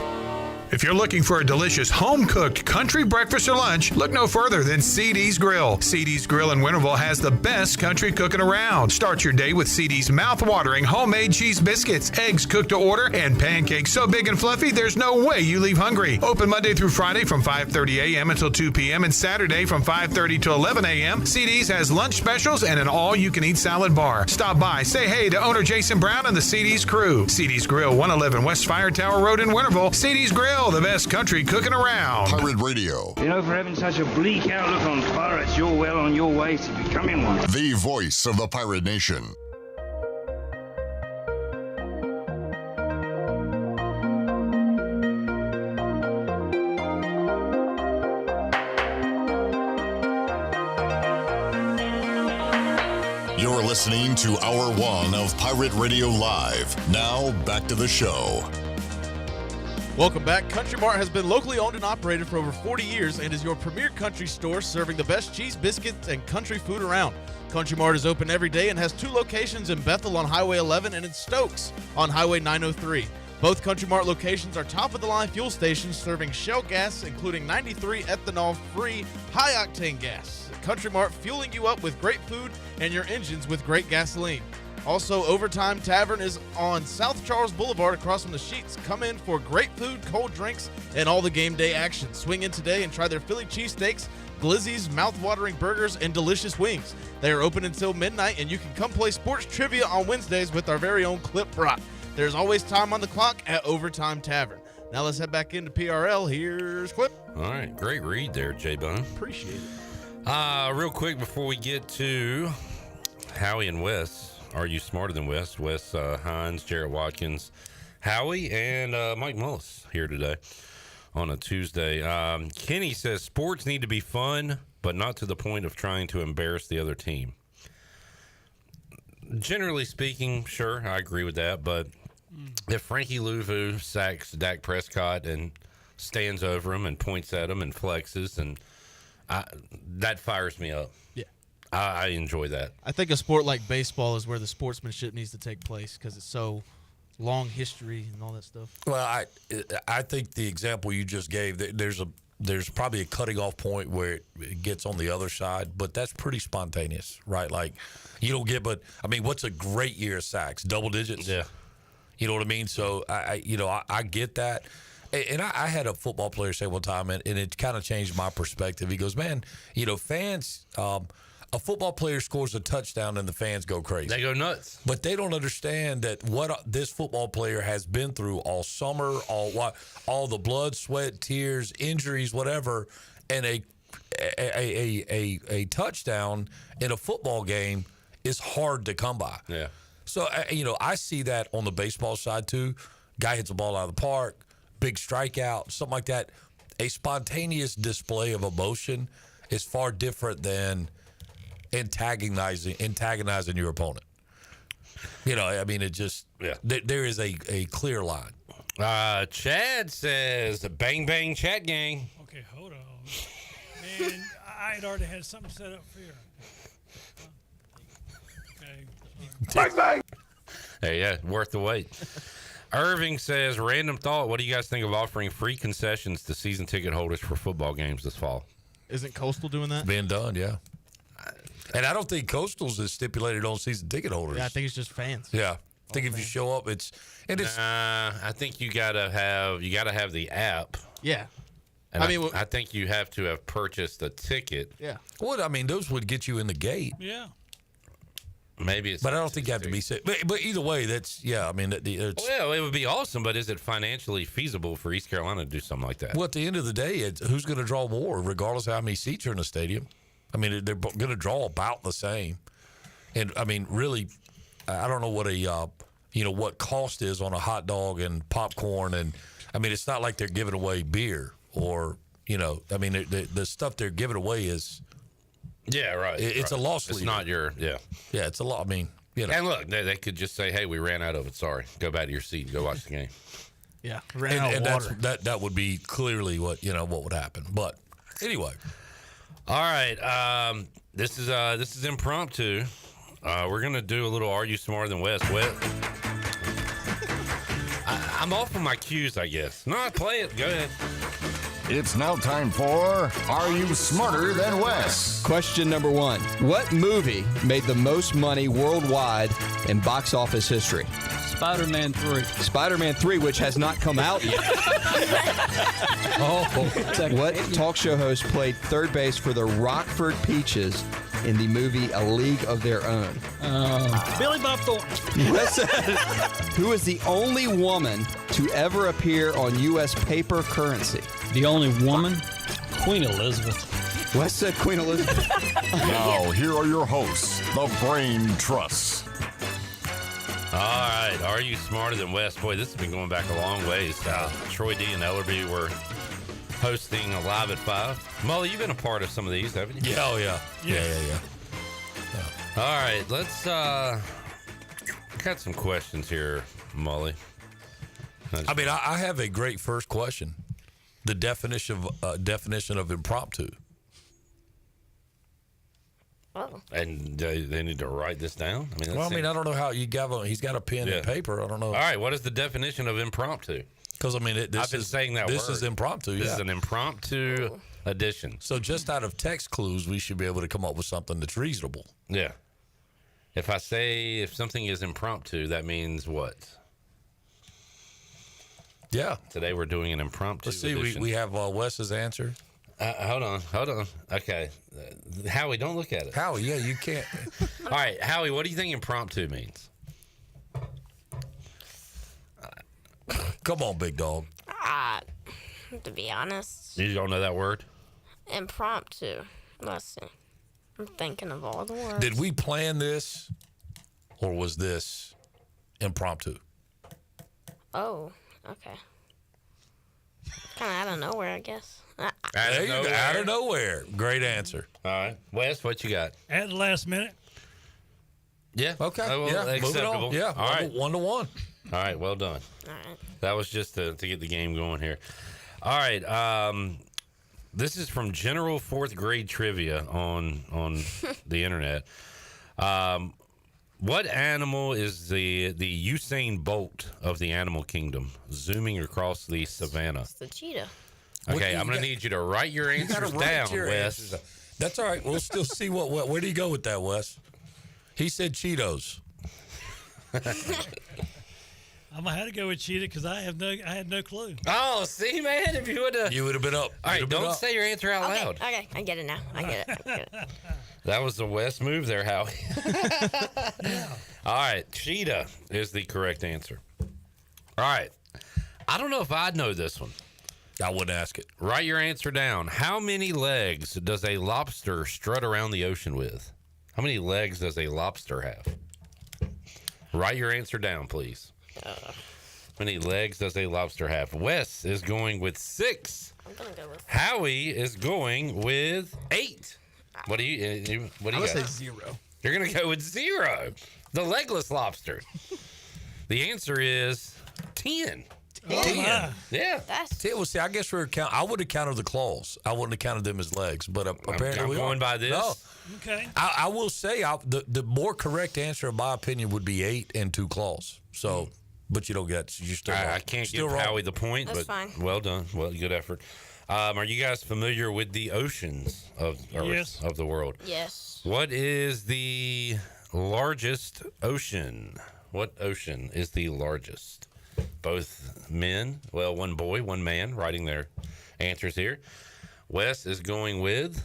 If you're looking for a delicious home-cooked country breakfast or lunch, look no further than CD's Grill. CD's Grill in Winterville has the best country cooking around. Start your day with CD's mouth-watering homemade cheese biscuits, eggs cooked to order, and pancakes so big and fluffy there's no way you leave hungry. Open Monday through Friday from 5:30 a.m. until 2 p.m. and Saturday from 5:30 to 11 a.m. CD's has lunch specials and an all-you-can-eat salad bar. Stop by, say hey to owner Jason Brown and the CD's crew. CD's Grill, 111 West Fire Tower Road in Winterville. CD's Grill, the best country cooking around. Pirate Radio. You know, for having such a bleak outlook on pirates, you're well on your way to becoming one. The voice of the Pirate Nation. You're listening to Hour 1 of Pirate Radio Live. Now, back to the show. Welcome back. Country Mart has been locally owned and operated for over 40 years and is your premier country store serving the best cheese, biscuits, and country food around. Country Mart is open every day and has 2 locations in Bethel on Highway 11 and in Stokes on Highway 903. Both Country Mart locations are top-of-the-line fuel stations serving Shell gas, including 93 ethanol-free high-octane gas. Country Mart fueling you up with great food and your engines with great gasoline. Also, Overtime Tavern is on South Charles Boulevard across from the Sheets. Come in for great food, cold drinks, and all the game day action. Swing in today and try their Philly cheesesteaks, glizzies, mouth-watering burgers, and delicious wings. They are open until midnight, and you can come play sports trivia on Wednesdays with our very own Clip Brock. There's always time on the clock at Overtime Tavern. Now let's head back into PRL. Here's Clip. All right, great read there, J-Bone. Appreciate it. Real quick before we get to Howie and Wes. Are You Smarter Than Wes? Wes Hines, Jarrett Watkins, Howie, and Mike Mullis here today on a Tuesday. Kenny says sports need to be fun, but not to the point of trying to embarrass the other team. Generally speaking, sure, I agree with that. But if Frankie Louvu sacks Dak Prescott and stands over him and points at him and flexes, and that fires me up. Yeah. I enjoy that. I think a sport like baseball is where the sportsmanship needs to take place because it's so long history and all that stuff. Well, I think the example you just gave, there's probably a cutting off point where it gets on the other side, but that's pretty spontaneous, right? Like you don't get, but I mean, what's a great year of sacks? Double digits? Yeah. You know what I mean? So I get that. And I had a football player say one time, and it kind of changed my perspective. He goes, man, fans, a football player scores a touchdown and the fans go crazy. They go nuts. But they don't understand that what this football player has been through all summer, all the blood, sweat, tears, injuries, whatever, and a touchdown in a football game is hard to come by. Yeah. So, I see that on the baseball side too. Guy hits a ball out of the park, big strikeout, something like that. A spontaneous display of emotion is far different than antagonizing your opponent. It just, there is a clear line. Chad says, bang, bang, chat gang. Okay, hold on. Man, I had already had something set up for you. Okay. Bang, bang. Hey, yeah, worth the wait. Irving says, random thought, what do you guys think of offering free concessions to season ticket holders for football games this fall? Isn't Coastal doing that? It's being done, yeah. And I don't think Coastal's is stipulated on season ticket holders. Yeah, I think it's just fans. Yeah. I think if you show up, it's. I think you gotta have the app. Yeah. And I think you have to have purchased a ticket. Yeah. Well, those would get you in the gate. Yeah. Maybe it's. But I don't think you have to be sick. But either way, that's it's. Well, it would be awesome, but is it financially feasible for East Carolina to do something like that? Well, at the end of the day, who's going to draw more, regardless of how many seats are in the stadium? They're going to draw about the same. And really, I don't know what what cost is on a hot dog and popcorn, and it's not like they're giving away beer or the stuff they're giving away is. Yeah, right. It's a loss leader. It's not your, yeah. Yeah, it's a lot. And look, they could just say, hey, we ran out of it. Sorry. Go back to your seat and go watch the game. Yeah, ran out of water. That would be clearly what would happen. But anyway. All right. This is impromptu. We're going to do a little Are You Smarter Than Wes? I'm off on my cues, I guess. No, play it. Go ahead. It's now time for Are You Smarter Than Wes? Question number 1. What movie made the most money worldwide in box office history? Spider-Man 3. Spider-Man 3, which has not come out yet. What talk show host played third base for the Rockford Peaches in the movie A League of Their Own? Billy Bob Thornton. Who is the only woman to ever appear on U.S. paper currency? The only woman? Queen Elizabeth. Wes said Queen Elizabeth. Now, here are your hosts, the Brain Trusts. All right. Are You Smarter Than Wes? Boy, this has been going back a long ways. Troy D and Ellerby were hosting a Live at 5. Mully, you've been a part of some of these, haven't you? Yeah, oh, yeah. Yeah. All right. Let's got some questions here, Mully. I have a great first question. The definition of impromptu. Oh. And they need to write this down? I don't know how you got he's got a pen and paper. I don't know. All right, what is the definition of impromptu? Because, I've been saying that this word. Is impromptu. This is an impromptu edition. So just out of text clues, we should be able to come up with something that's reasonable. Yeah. If something is impromptu, that means what? Yeah. Today we're doing an impromptu edition. Let's see, we have Wes's answer. Hold on. Okay. Howie, don't look at it. Howie, yeah, you can't. All right, Howie, what do you think impromptu means? Come on, big dog. To be honest. You don't know that word? Impromptu. Let's see. I'm thinking of all the words. Did we plan this, or was this impromptu? Oh, okay. Kind of out of nowhere, I guess. Out of nowhere. Great answer. All right. Wes, what you got? At the last minute. Yeah. Okay. Acceptable. Moving on. Yeah. All right. 1-1. All right. Well done. All right. That was just to get the game going here. All right. This is from general 4th grade trivia on the internet. What animal is the Usain Bolt of the animal kingdom, zooming across the savannah? It's the cheetah. Okay, I'm going to need you to write your answers down, Wes. That's all right. We'll still see where do you go with that, Wes? He said Cheetos. I'm gonna have to go with cheetah because I had no clue. Oh, see, man, if you would have been up. All right, don't say your answer out loud. Okay, I get it now. I get it. That was the West move there, Howie. All right, cheetah is the correct answer. All right. I don't know if I'd know this one. I wouldn't ask it. Write your answer down. How many legs does a lobster strut around the ocean with? How many legs does a lobster have? Write your answer down, please. How many legs does a lobster have? Wes is going with 6. I'm gonna go with Howie is going with 8. What do you got? I'm gonna say 0. You're gonna go with 0. The legless lobster. The answer is 10. 10. Yeah. Well, see, I guess I would have counted the claws. I wouldn't have counted them as legs, but apparently I'm we going by this. No. Okay. I will say the more correct answer, in my opinion, would be 8 and 2 claws. So, but you don't get. You're still. I can't give Howie the point, That's but fine. Well done. Well, good effort. Are you guys familiar with the oceans of Earth, Yes. of the world? Yes. What is the largest ocean? What ocean is the largest? Both men, well, one boy, one man, writing their answers here. Wes is going with,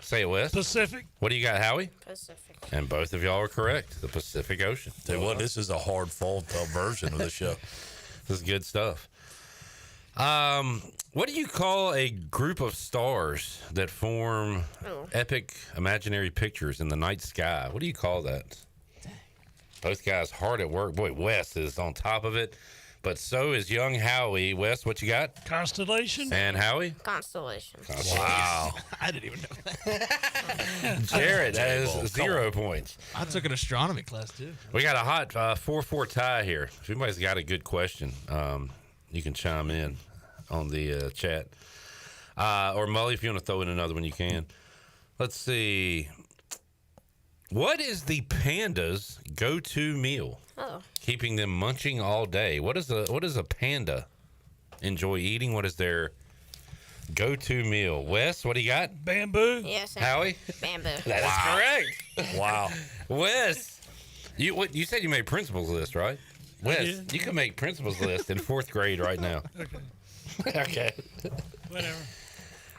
say it, Wes. Pacific. What do you got, Howie? Pacific. And both of y'all are correct. The Pacific Ocean. Tell you what, this is a hard fault version of the show. This is good stuff. What do you call a group of stars that form epic imaginary pictures in the night sky? What do you call that? Both guys hard at work. Boy, Wes is on top of it, but so is young Howie. Wes, what you got? Constellation. And Howie? Constellation. Wow. I didn't even know that. Jared has 0 points. I took an astronomy class, too. We got a hot 4-4 tie here. If anybody's got a good question, you can chime in on the chat. Or Mully, if you want to throw in another one, you can. Let's see. What is the panda's go-to meal? Keeping them munching all day. What is a panda enjoy eating? What is their go-to meal? Wes, what do you got? Bamboo. Yes. Howie? Bamboo. That is correct. Wow. Wes, you said you made principal's list, right? Wes, you can make principal's list in 4th grade right now. Okay. Okay. Whatever.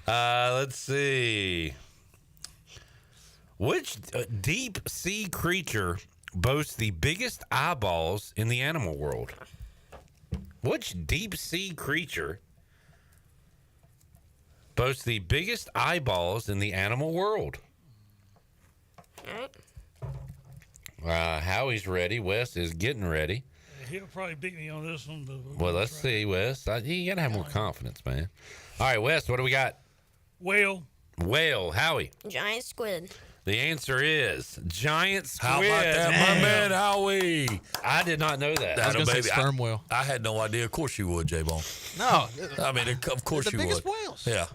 Let's see. Which deep sea creature boasts the biggest eyeballs in the animal world? Which deep sea creature boasts the biggest eyeballs in the animal world? Howie's ready. Wes is getting ready. He'll probably beat me on this one. But Well, let's see, Wes. You got to have more confidence, man. All right, Wes, what do we got? Whale. Whale. Howie. Giant squid. The answer is giant squid. How about that, my man Howie? I did not know that. I was going to say sperm whale. I had no idea. Of course you would, J-Bone. No. I mean, of course you would. The biggest whales. Yeah.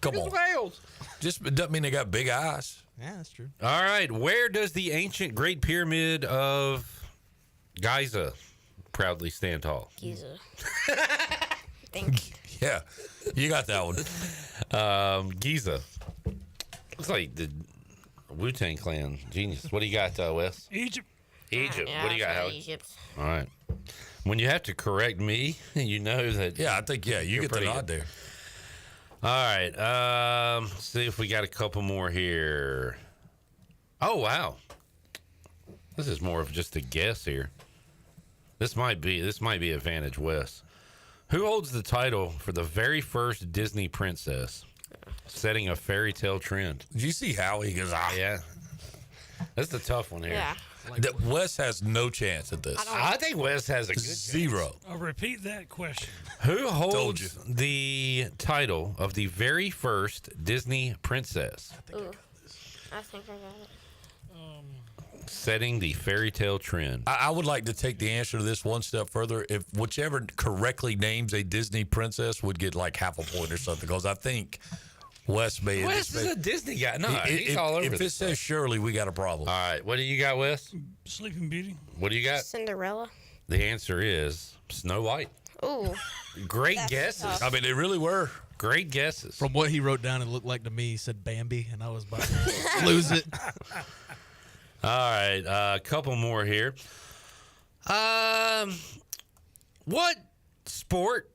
Come on. Whales. Just doesn't mean they got big eyes. Yeah, that's true. All right. Where does the ancient Great Pyramid of Giza proudly stand tall? Giza. Thank you. Yeah. You got that one. Giza. Looks like the Wu-Tang Clan genius. What do you got, Wes? Egypt. Egypt. Yeah, What do you got, I'd say Howie? Egypt. All right. When you have to correct me, you know that. Yeah, I think, you get the nod there. All right. See if we got a couple more here. Oh, wow. This is more of just a guess here. This might be Advantage West. Who holds the title for the very first Disney princess, setting a fairy tale trend? Did you see Howie? He goes, Yeah. That's the tough one here. Yeah. Wes has no chance at this. I think Wes has a good Zero. I'll repeat that question. Who holds the title of the very first Disney princess? I think I got it. Setting the fairy tale trend. I would like to take the answer to this one step further. If whichever correctly names a Disney princess would get like half a point or something, because I think Wes may. Wes is a Disney guy. No, he's all over If it says Shirley, we got a problem. All right, what do you got, Wes? Sleeping Beauty. What do you got? Cinderella. The answer is Snow White. Ooh. Great guesses. tough. I mean, they really were. Great guesses. From what he wrote down, it looked like to me, he said Bambi, and I was about to lose it. All right, a couple more here. What sport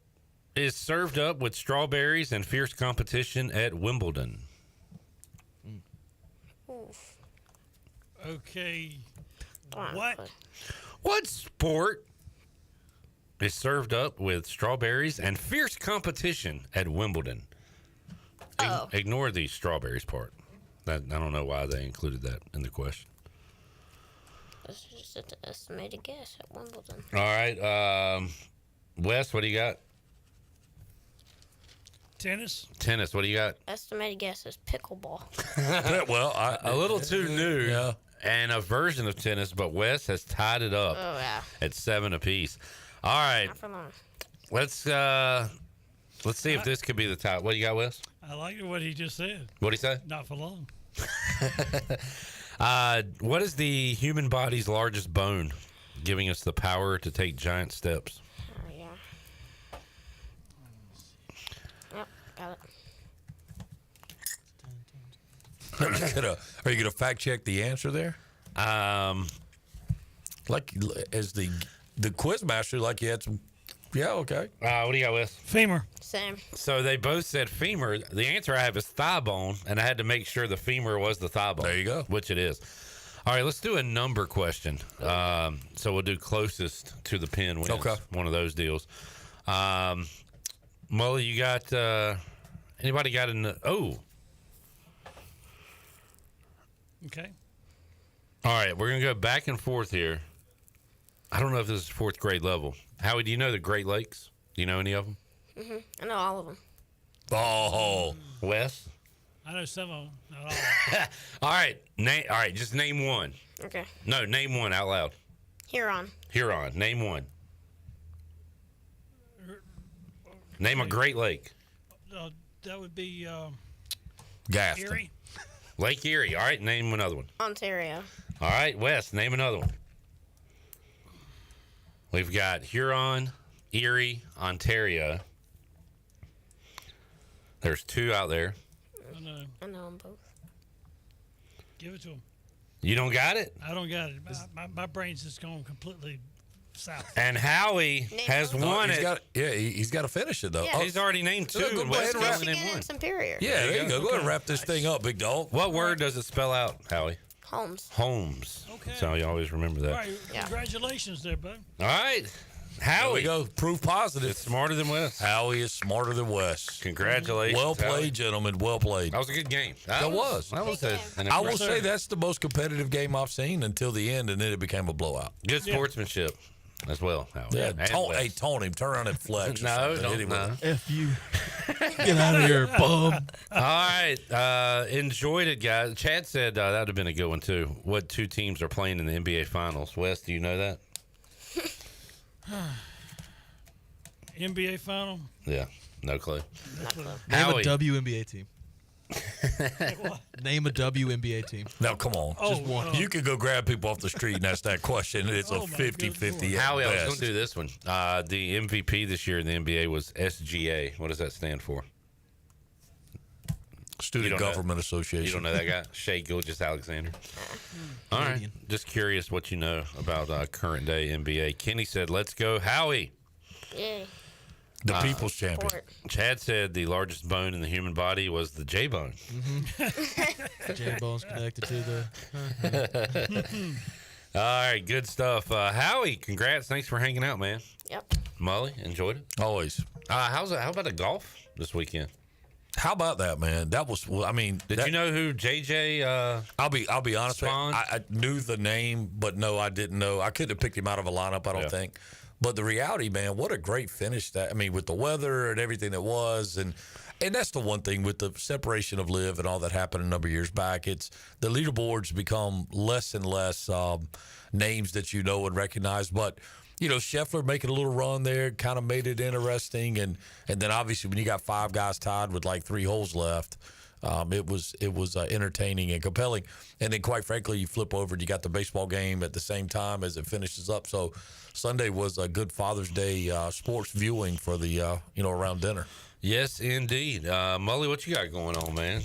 is served up with strawberries and fierce competition at Wimbledon? Oof. Okay. What? What sport is served up with strawberries and fierce competition at Wimbledon? Ignore the strawberries part. I don't know why they included that in the question. This is just an estimated guess at Wimbledon. All right. Wes, what do you got? Tennis. What do you got? Estimated guess is pickleball. Well, a little too new. Yeah. And a version of tennis, but Wes has tied it up at 7 apiece. All right. Not for long. Let's see if this could be the top. What do you got, Wes? I like what he just said. What'd he say? Not for long. What is the human body's largest bone, giving us the power to take giant steps? Oh, yeah. Yep, got it. Are you gonna fact check the answer there? Like as the quiz master, like you had some. Yeah, okay. What do you got, Wes? Femur. Same. So they both said femur. The answer I have is thigh bone, and I had to make sure the femur was the thigh bone. There you go. Which it is. All right, let's do a number question. So we'll do closest to the pin wins. Okay. One of those deals. Mully, you got anybody got an Okay. All right, we're going to go back and forth here. I don't know if this is 4th grade level. Howie, do you know the Great Lakes? Do you know any of them? Mm-hmm. I know all of them. Oh, Wes? I know some of them, not all. All right, all right, just name one. Okay. No, name one out loud. Huron. Name one. Name a Great Lake. That would be Gaston. Erie. Lake Erie. All right, name another one. Ontario. All right, Wes, name another one. We've got Huron, Erie, Ontario. There's 2 out there. I know them both. Give it to him. You don't got it? I don't got it. My brain's just going completely south. And Howie has won it. He's got to finish it, though. Yeah, he's already named 2. Go ahead and wrap Michigan and Superior. Yeah, there you go. Go ahead and wrap this thing up, big dog. What word does it spell out, Howie? Holmes. Okay. So you always remember that. All right, congratulations there, bud. All right. Howie. There we go. Proof positive. It's smarter than Wes. Howie is smarter than Wes. Congratulations. Well played, Howie. gentlemen. Well played. That was a good game. That was. I will say that's the most competitive game I've seen until the end, and then it became a blowout. Good sportsmanship as well, Howie. Yeah, taunt him. Turn around and flex. No, don't. Anyway. No. F you. Get out of here, bum. All right. Enjoyed it, guys. Chad said that would have been a good one, too. What 2 teams are playing in the NBA Finals? Wes, do you know that? NBA final? Yeah, no clue. Name a WNBA team. Name a WNBA team. Now, come on. Just one. You could go grab people off the street and ask that question. It's a 50-50. Howie, I was going to do this one. The MVP this year in the NBA was SGA. What does that stand for? Student Government Association. You don't know that guy? Shea Gilgeous-Alexander. All right. Just curious what you know about current day NBA. Kenny said, let's go, Howie. Yeah. The people's champion. Chad said the largest bone in the human body was the J-bone. Mm-hmm. J-bone's connected to the... All right, good stuff. Howie, congrats. Thanks for hanging out, man. Yep. Mully, enjoyed it? Always. How about the golf this weekend? How about that, man? That was, I mean... Did you know who JJ I'll be honest with you. I knew the name, but no, I didn't know. I couldn't have picked him out of a lineup, I don't think. But the reality, man, what a great finish that, I mean, with the weather and everything that was, and that's the one thing with the separation of LIV and all that happened a number of years back. It's the leaderboards become less and less names that you know and recognize. But, you know, Scheffler making a little run there kind of made it interesting. And then obviously when you got 5 guys tied with like 3 holes left, it was entertaining and compelling. And then, quite frankly, you flip over and you got the baseball game at the same time as it finishes up. So Sunday was a good Father's Day sports viewing for the around dinner. Yes, indeed. Mully, what you got going on, man?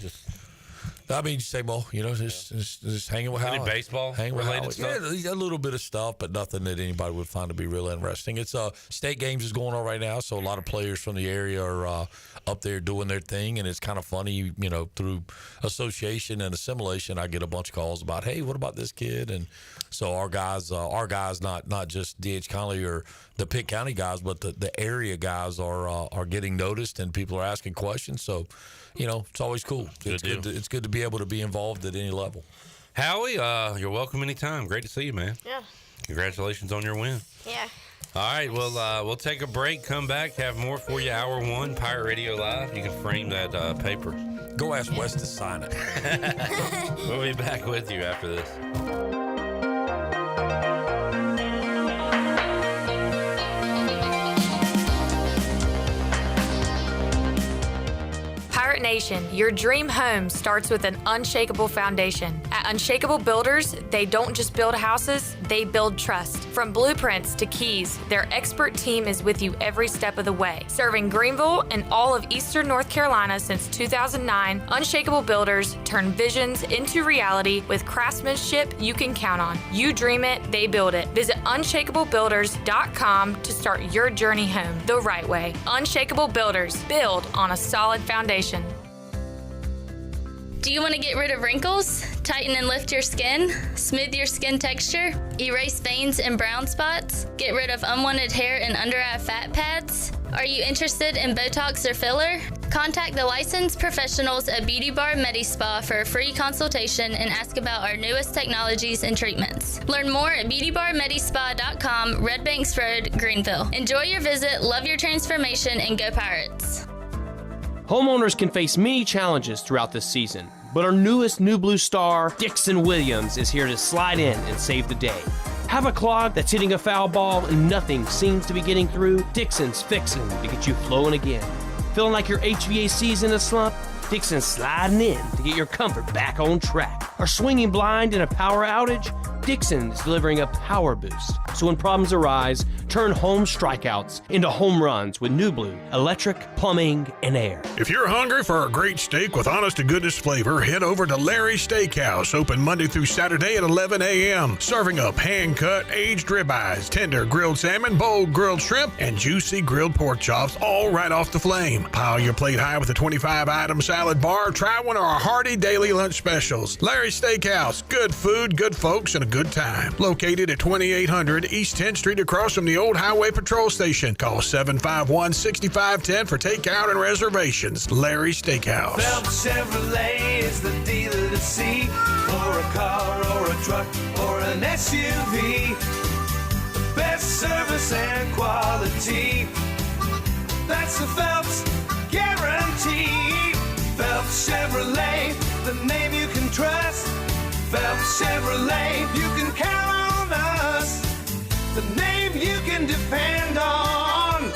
I mean, same old, just hanging with Any Howie. baseball related stuff? Yeah, a little bit of stuff, but nothing that anybody would find to be real interesting. It's state games is going on right now, so a lot of players from the area are up there doing their thing, and it's kind of funny, through association and assimilation, I get a bunch of calls about, hey, what about this kid? And so our guys, not just D.H. Conley or the Pitt County guys, but the area guys are getting noticed, and people are asking questions. So, it's always cool. It's good to be able to be involved at any level. Howie, you're welcome anytime. Great to see you, man. Yeah. Congratulations on your win. Yeah. All right, well, we'll take a break, come back, have more for you. Hour 1, Pirate Radio Live. You can frame that paper. Go ask Wes to sign it. We'll be back with you after this. Pirate Nation, your dream home starts with an unshakable foundation. At Unshakable Builders, they don't just build houses, they build trust. From blueprints to keys, their expert team is with you every step of the way. Serving Greenville and all of Eastern North Carolina since 2009, Unshakable Builders turn visions into reality with craftsmanship you can count on. You dream it, they build it. Visit unshakablebuilders.com to start your journey home the right way. Unshakable Builders, build on a solid foundation. Do you want to get rid of wrinkles, tighten and lift your skin, smooth your skin texture, erase veins and brown spots, get rid of unwanted hair and under-eye fat pads? Are you interested in Botox or filler? Contact the licensed professionals at Beauty Bar Medi-Spa for a free consultation and ask about our newest technologies and treatments. Learn more at beautybarmedispa.com, Red Banks Road, Greenville. Enjoy your visit, love your transformation, and go Pirates. Homeowners can face many challenges throughout this season, but our newest New Blue star, Dixon Williams, is here to slide in and save the day. Have a clog that's hitting a foul ball and nothing seems to be getting through? Dixon's fixing to get you flowing again. Feeling like your HVAC's in a slump? Dixon's sliding in to get your comfort back on track. Are swinging blind in a power outage? Dixon is delivering a power boost. So when problems arise, turn home strikeouts into home runs with New Blue, electric, plumbing, and air. If you're hungry for a great steak with honest-to-goodness flavor, head over to Larry's Steakhouse, open Monday through Saturday at 11 a.m., serving up hand-cut, aged ribeyes, tender grilled salmon, bold grilled shrimp, and juicy grilled pork chops, all right off the flame. Pile your plate high with a 25-item salad bar. Try one of our hearty daily lunch specials. Larry's Steakhouse, good food, good folks, and a good time. Located at 2800 East 10th Street across from the old Highway Patrol Station. Call 751-6510 for takeout and reservations. Larry's Steakhouse. Phelps Chevrolet is the dealer to see for a car or a truck or an SUV. The best service and quality. That's the Phelps guarantee. Phelps Chevrolet, the name you can trust. Phelps Chevrolet, you can count on us. The name you can depend on.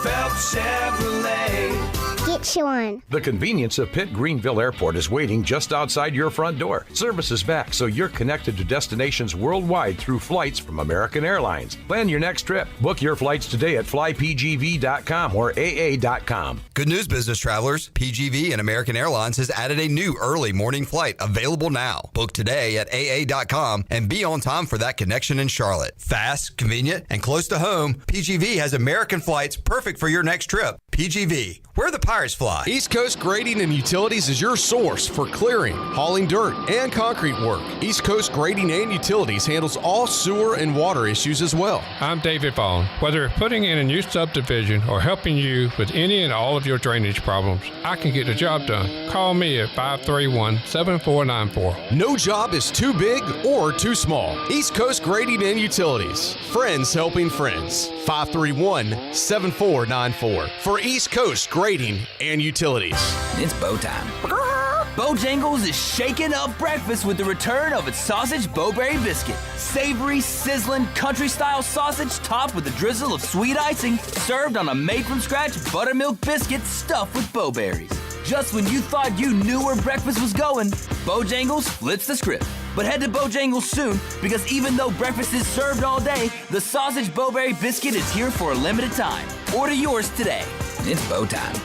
Phelps Chevrolet. Get you one. The convenience of Pitt Greenville Airport is waiting just outside your front door. Service is back, so you're connected to destinations worldwide through flights from American Airlines. Plan your next trip. Book your flights today at flypgv.com or aa.com. Good news, business travelers. PGV and American Airlines has added a new early morning flight available now. Book today at aa.com and be on time for that connection in Charlotte. Fast, convenient, and close to home, PGV has American flights perfect for your next trip. PGV, where the Pirates fly. East Coast Grading and Utilities is your source for clearing, hauling dirt, and concrete work. East Coast Grading and Utilities handles all sewer and water issues as well. I'm David Vaughn. Whether putting in a new subdivision or helping you with any and all of your drainage problems, I can get the job done. Call me at 531-7494. No job is too big or too small. East Coast Grading and Utilities. Friends helping friends. 531-7494. For East Coast Grading and Utilities. It's bow time. Bojangles is shaking up breakfast with the return of its sausage Bowberry biscuit. Savory, sizzling, country-style sausage topped with a drizzle of sweet icing, served on a made-from-scratch buttermilk biscuit stuffed with bowberries. Just when you thought you knew where breakfast was going, Bojangles flips the script. But head to Bojangles soon, because even though breakfast is served all day, the sausage Bowberry biscuit is here for a limited time. Order yours today. It's bow time.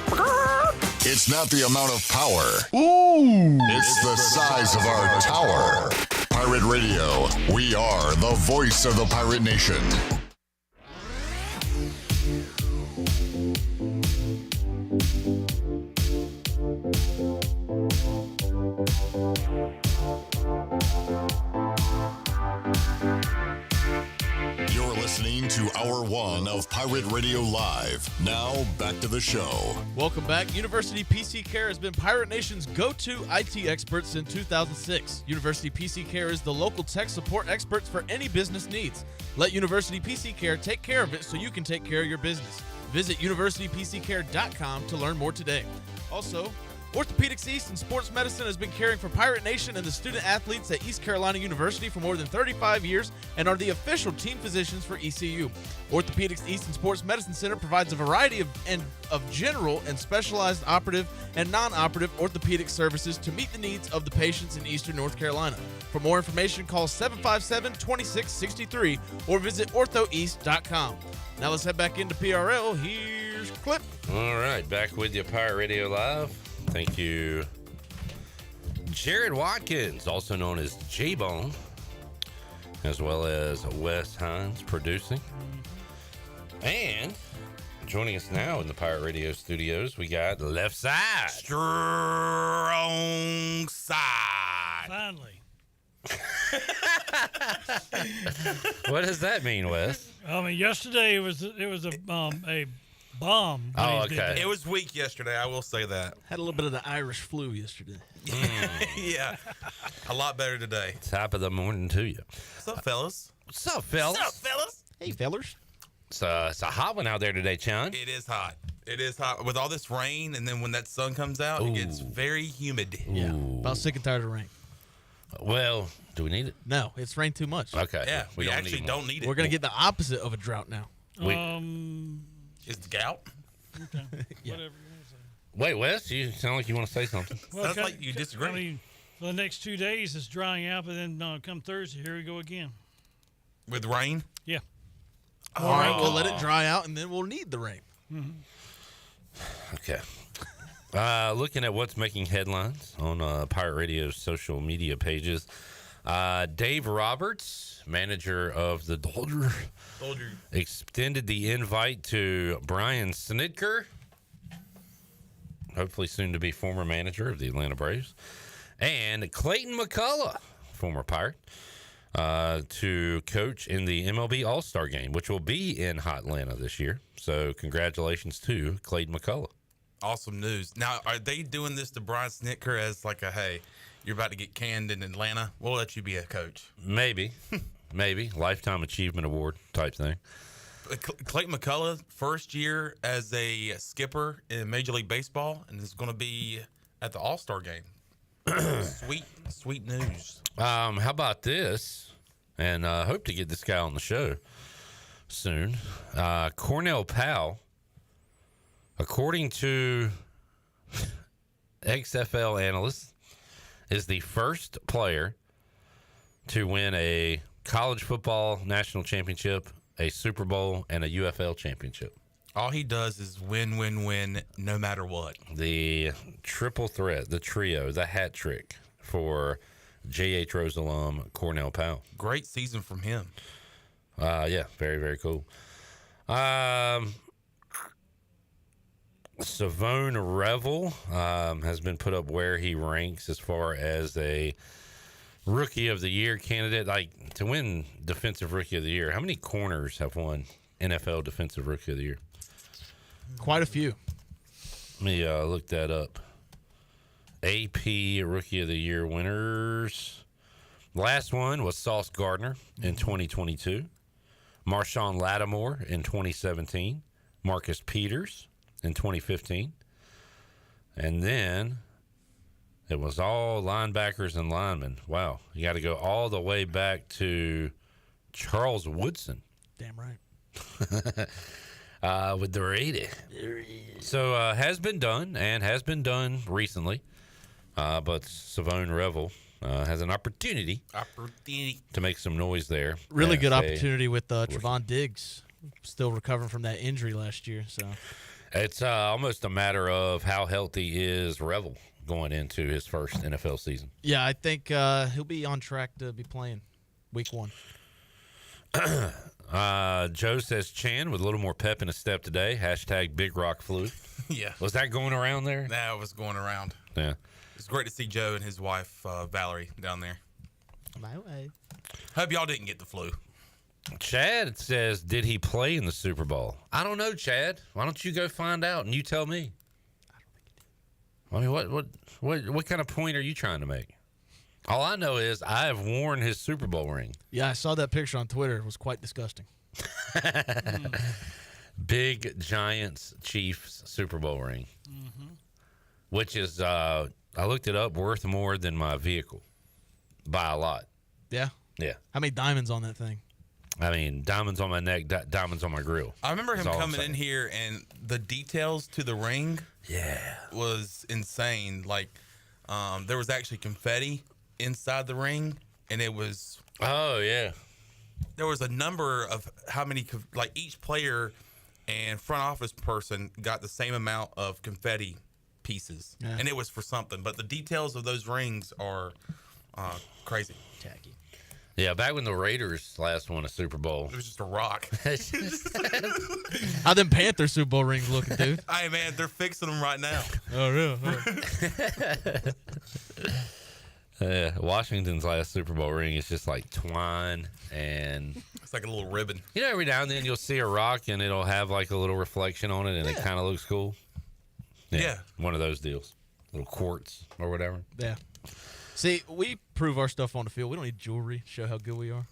It's not the amount of power. Ooh! It's the size of our tower. Pirate Radio. We are the voice of the Pirate Nation. You're listening to Hour 1 of Pirate Radio Live. Now, back to the show. Welcome back. University PC Care has been Pirate Nation's go-to IT expert since 2006. University PC Care is the local tech support experts for any business needs. Let University PC Care take care of it so you can take care of your business. Visit universitypccare.com to learn more today. Also, Orthopedics East and Sports Medicine has been caring for Pirate Nation and the student athletes at East Carolina University for more than 35 years and are the official team physicians for ECU. Orthopedics East and Sports Medicine Center provides a variety of general and specialized operative and non-operative orthopedic services to meet the needs of the patients in Eastern North Carolina. For more information, call 757-2663 or visit orthoeast.com. Now let's head back into PRL. Here's Clip. All right, back with you, Pirate Radio Live. Thank you, Jared Watkins, also known as J-Bone, as well as Wes Hines producing. And joining us now in the Pirate Radio studios, we got the left side. Strong side. Finally. What does that mean, Wes? I mean, yesterday it was a bomb. Oh, okay. It was weak yesterday, I will say that. Had a little bit of the Irish flu yesterday. Yeah. A lot better today. Top of the morning to you. What's up, fellas? What's up, fellas? What's up, fellas? Hey, fellers. It's a hot one out there today, Chon. It is hot. It is hot. With all this rain, and then when that sun comes out, it gets very humid. Yeah. About sick and tired of rain. Well, do we need it? No, it's rained too much. Okay. Yeah, we actually don't need it. We're going to get the opposite of a drought now. Is the gout? Okay. Yeah. Whatever you want to say. Wait, Wes, you sound like you want to say something. Sounds like you disagree. I mean, for the next 2 days, it's drying out, but then come Thursday, here we go again. With rain? Yeah. All right, we'll let it dry out, and then we'll need the rain. Mm-hmm. Okay. Looking at what's making headlines on Pirate Radio's social media pages, Dave Roberts, manager of the Dodgers, extended the invite to Brian Snitker, hopefully soon to be former manager of the Atlanta Braves, and Clayton McCullough, former Pirate, to coach in the MLB All-Star Game, which will be in Hot Atlanta this year. So congratulations to Clayton McCullough. Awesome news. Now, are they doing this to Brian Snitker as like a, hey, you're about to get canned in Atlanta, we'll let you be a coach? Maybe. Maybe. Lifetime Achievement Award type thing. Clayton McCullough, first year as a skipper in Major League Baseball, and is going to be at the All-Star Game. Sweet news. How about this? And hope to get this guy on the show soon. Cornell Powell, according to XFL analysts, is the first player to win a college football national championship, a Super Bowl, and a UFL championship. All he does is win, win, win, no matter what. The triple threat, the trio, the hat trick for J.H. Rose alum Cornell Powell. Great season from him. Yeah, very, very cool. Savone Revel has been put up where he ranks as far as a Rookie of the Year candidate. Like, to win Defensive Rookie of the Year, how many corners have won NFL Defensive Rookie of the Year? Quite a few. Let me look that up. AP Rookie of the Year winners. Last one was Sauce Gardner in 2022. Marshawn Lattimore in 2017. Marcus Peters in 2015. And then it was all linebackers and linemen. Wow. You got to go all the way back to Charles Woodson. Damn right. With the Raiders. So has been done and has been done recently. But Savone Revel has an opportunity to make some noise there. Really good opportunity with Trevon Diggs still recovering from that injury last year. So It's almost a matter of how healthy is Revel going into his first NFL season. Yeah, I think he'll be on track to be playing week 1. Joe says Chan with a little more pep in his step today. # Big Rock Flu. Yeah. Was that going around there? No, it was going around. Yeah. It's great to see Joe and his wife, Valerie, down there. My way. Hope y'all didn't get the flu. Chad says, did he play in the Super Bowl? I don't know, Chad. Why don't you go find out and you tell me? I mean, what kind of point are you trying to make? All I know is I have worn his Super Bowl ring. Yeah, I saw that picture on Twitter. It was quite disgusting. Big Giants Chiefs Super Bowl ring, which is, I looked it up, worth more than my vehicle by a lot. Yeah? Yeah. How many diamonds on that thing? I mean, diamonds on my neck, diamonds on my grill. I remember him coming in here, and the details to the ring was insane. Like, there was actually confetti inside the ring, and it was... Oh, yeah. There was a number of how many... Like, each player and front office person got the same amount of confetti pieces, and it was for something. But the details of those rings are crazy. Tacky. Yeah, back when the Raiders last won a Super Bowl. It was just a rock. How them Panther Super Bowl rings looking, dude? Hey, man, they're fixing them right now. Oh, really? Washington's last Super Bowl ring is just like twine and... It's like a little ribbon. You know, every now and then you'll see a rock and it'll have like a little reflection on it and it kind of looks cool. Yeah. One of those deals. Little quartz or whatever. Yeah. See, we prove our stuff on the field. We don't need jewelry to show how good we are.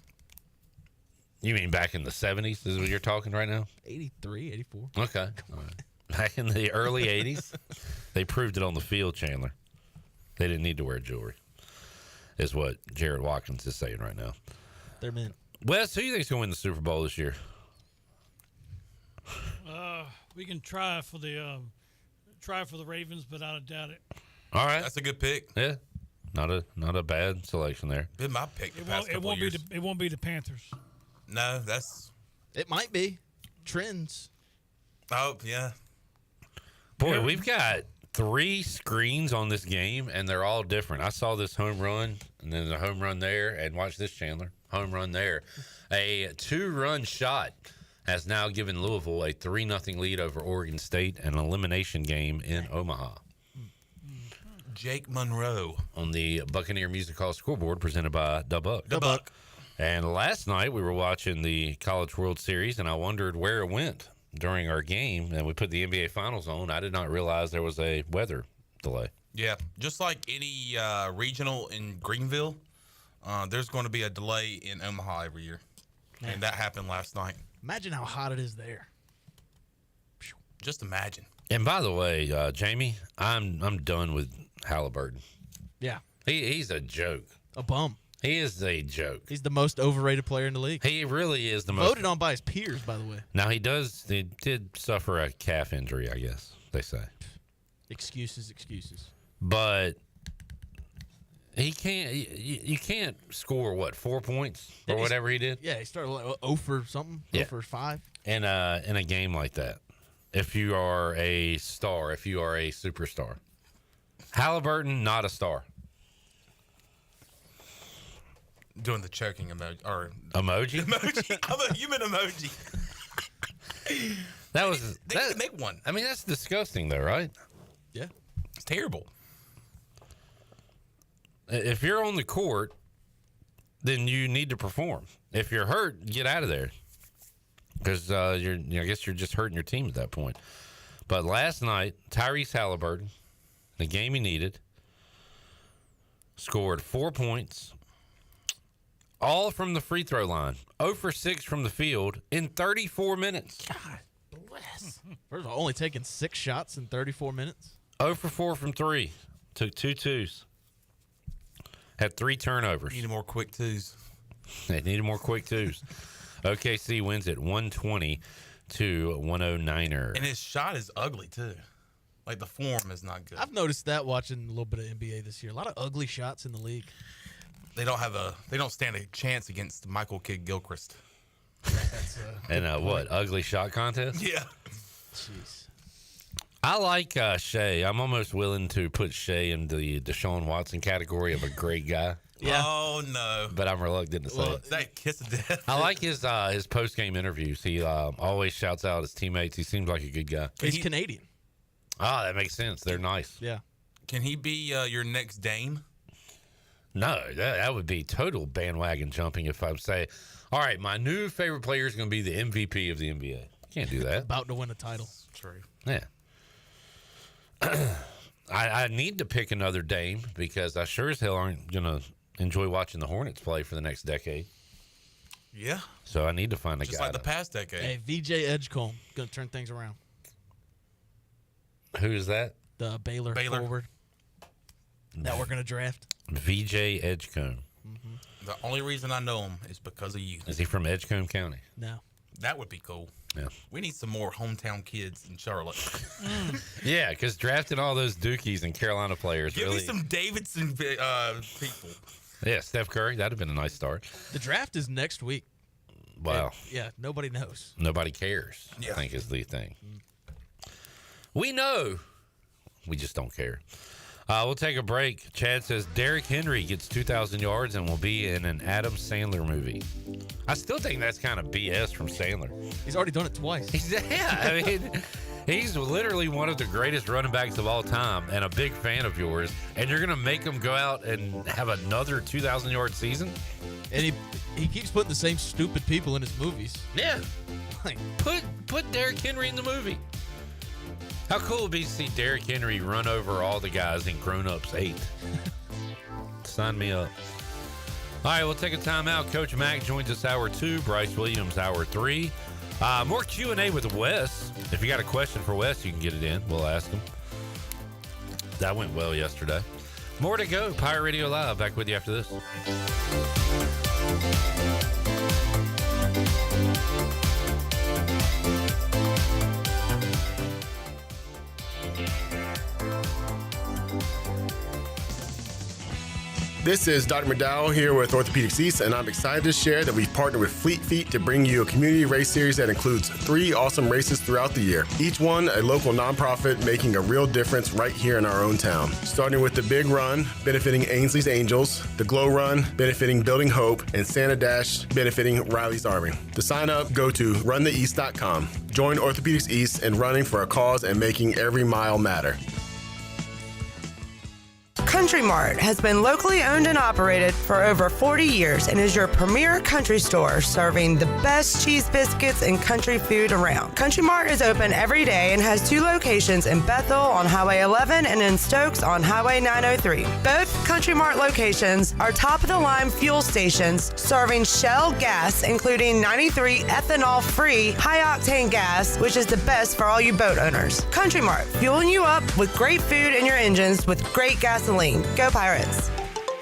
You mean back in the 70s is what you're talking right now? 83, 84. Okay. All right. Back in the early 80s, they proved it on the field, Chandler. They didn't need to wear jewelry, is what Jared Watkins is saying right now. They're men. Wes, who do you think's going to win the Super Bowl this year? We can try for the Ravens, but I doubt it. All right. That's a good pick. Yeah. Not a bad selection there. Been my pick the past couple of years. It won't be the Panthers. No, that's... It might be. Trends. Oh, yeah. Boy, we've got 3 screens on this game, and they're all different. I saw this home run, and then a home run there, and watch this, Chandler. Home run there. A 2-run shot has now given Louisville a 3-0 lead over Oregon State, an elimination game in Omaha. Jake Monroe on the Buccaneer Music Hall scoreboard presented by Da Buck. And last night we were watching the College World Series, and I wondered where it went during our game, and we put the NBA Finals on. I did not realize there was a weather delay. Yeah, just like any regional in Greenville, there's going to be a delay in Omaha every year, and that happened last night. Imagine how hot it is there. Just imagine. And by the way, Jamie, I'm done with Halliburton. Yeah. He's a joke. A bum. He is a joke. He's the most overrated player in the league. He really is the most. Voted on by his peers, by the way. Now, he did suffer a calf injury, I guess, they say. Excuses. But he can't, you can't score, 4 points or whatever he did? Yeah, he started 0 for something, 0 for 5. In a game like that, if you are a star, if you are a superstar. Halliburton, not a star. Doing the choking emoji. Emoji? I'm a human emoji. That was... They need to make one. I mean, that's disgusting, though, right? Yeah. It's terrible. If you're on the court, then you need to perform. If you're hurt, get out of there. Because I guess you're just hurting your team at that point. But last night, Tyrese Halliburton, the game he needed, scored 4 points, all from the free throw line. 0 for 6 from the field in 34 minutes. God bless. First of all, only taking 6 shots in 34 minutes. 0 for 4 from 3. Took 2 twos. Had 3 turnovers. Needed more quick twos. They needed more quick twos. OKC wins it 120 to 109er. And his shot is ugly, too. Like, the form is not good. I've noticed that watching a little bit of NBA this year. A lot of ugly shots in the league. They don't stand a chance against Michael Kidd-Gilchrist. And what, ugly shot contest? Yeah. Jeez. I like Shea. I'm almost willing to put Shea in the Deshaun Watson category of a great guy. Yeah. Oh, no. But I'm reluctant to say it. That kiss of death. I like his post-game interviews. He always shouts out his teammates. He seems like a good guy. He's Canadian. Oh, that makes sense. They're nice. Yeah. Can he be your next Dame? No, that would be total bandwagon jumping if I say, all right, my new favorite player is going to be the MVP of the NBA. Can't do that. About to win a title. True. Yeah. I need to pick another Dame because I sure as hell aren't going to enjoy watching the Hornets play for the next decade. Yeah. So I need to find a Just guy. like the past decade. Hey, VJ Edgecombe going to turn things around. Who is that? The Baylor forward that we're going to draft. VJ Edgecombe. Mm-hmm. The only reason I know him is because of you. Is he from Edgecombe County? No. That would be cool. Yeah. We need some more hometown kids in Charlotte. Yeah, because drafting all those Dukies and Carolina players Give really. me some Davidson people. Yeah, Steph Curry. That'd have been a nice start. The draft is next week. Wow. Yeah, nobody knows. Nobody cares, I think is the thing. We know. We just don't care. We'll take a break. Chad says Derrick Henry gets 2,000 yards and will be in an Adam Sandler movie. I still think that's kind of BS from Sandler. He's already done it twice. Yeah, I mean, he's literally one of the greatest running backs of all time and a big fan of yours, and you're going to make him go out and have another 2,000-yard season? And he keeps putting the same stupid people in his movies. Yeah. Put Derrick Henry in the movie. How cool would it be to see Derrick Henry run over all the guys in Grown Ups 8? Sign me up. All right, we'll take a timeout. Coach Mack joins us hour 2. Bryce Williams hour 3. More Q&A with Wes. If you got a question for Wes, you can get it in. We'll ask him. That went well yesterday. More to go. Pirate Radio Live. Back with you after this. This is Dr. McDowell here with Orthopedics East, and I'm excited to share that we've partnered with Fleet Feet to bring you a community race series that includes 3 awesome races throughout the year. Each one a local nonprofit making a real difference right here in our own town. Starting with the Big Run, benefiting Ainsley's Angels, the Glow Run, benefiting Building Hope, and Santa Dash, benefiting Riley's Army. To sign up, go to runtheeast.com. Join Orthopedics East in running for a cause and making every mile matter. Country Mart has been locally owned and operated for over 40 years and is your premier country store serving the best cheese biscuits and country food around. Country Mart is open every day and has 2 locations in Bethel on Highway 11 and in Stokes on Highway 903. Both Country Mart locations are top-of-the-line fuel stations serving Shell gas, including 93 ethanol-free high-octane gas, which is the best for all you boat owners. Country Mart, fueling you up with great food in your engines with great gasoline. Go Pirates!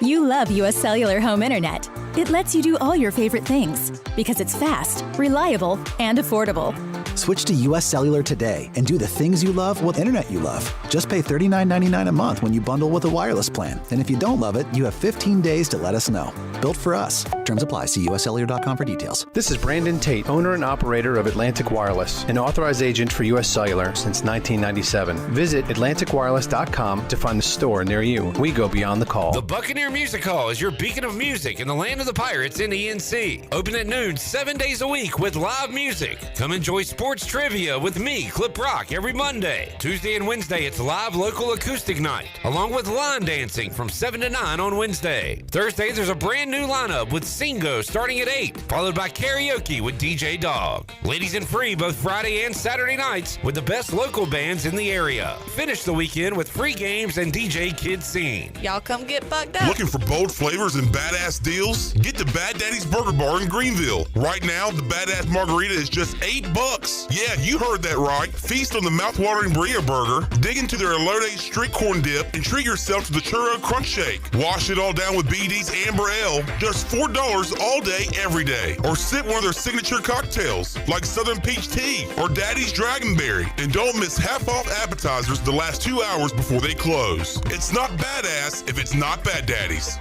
You love U.S. Cellular Home Internet. It lets you do all your favorite things because it's fast, reliable, and affordable. Switch to U.S. Cellular today and do the things you love with internet you love. Just pay $39.99 a month when you bundle with a wireless plan. And if you don't love it, you have 15 days to let us know. Built for us. Terms apply. See uscellular.com for details. This is Brandon Tate, owner and operator of Atlantic Wireless, an authorized agent for U.S. Cellular since 1997. Visit AtlanticWireless.com to find the store near you. We go beyond the call. The Buccaneer Music Hall is your beacon of music in the land of the Pirates in ENC. Open at noon 7 days a week with live music. Come enjoy sports trivia with me, Clip Rock, every Monday. Tuesday and Wednesday, it's live local acoustic night, along with line dancing from 7 to 9 on Wednesday. Thursday, there's a brand new lineup with Singo starting at 8, followed by karaoke with DJ Dog. Ladies and free both Friday and Saturday nights with the best local bands in the area. Finish the weekend with free games and DJ Kid Scene. Y'all come get bucked up. Looking for bold flavors and badass deals? Get to Bad Daddy's Burger Bar in Greenville. Right now, the Badass Margarita is just $8. Yeah, you heard that right. Feast on the mouthwatering burrito burger, dig into their elote street corn dip, and treat yourself to the churro crunch shake. Wash it all down with BD's Amber Ale, just $4 all day, every day. Or sip one of their signature cocktails, like Southern Peach Tea or Daddy's Dragonberry. And don't miss half-off appetizers the last 2 hours before they close. It's not badass if it's not Bad Daddy's.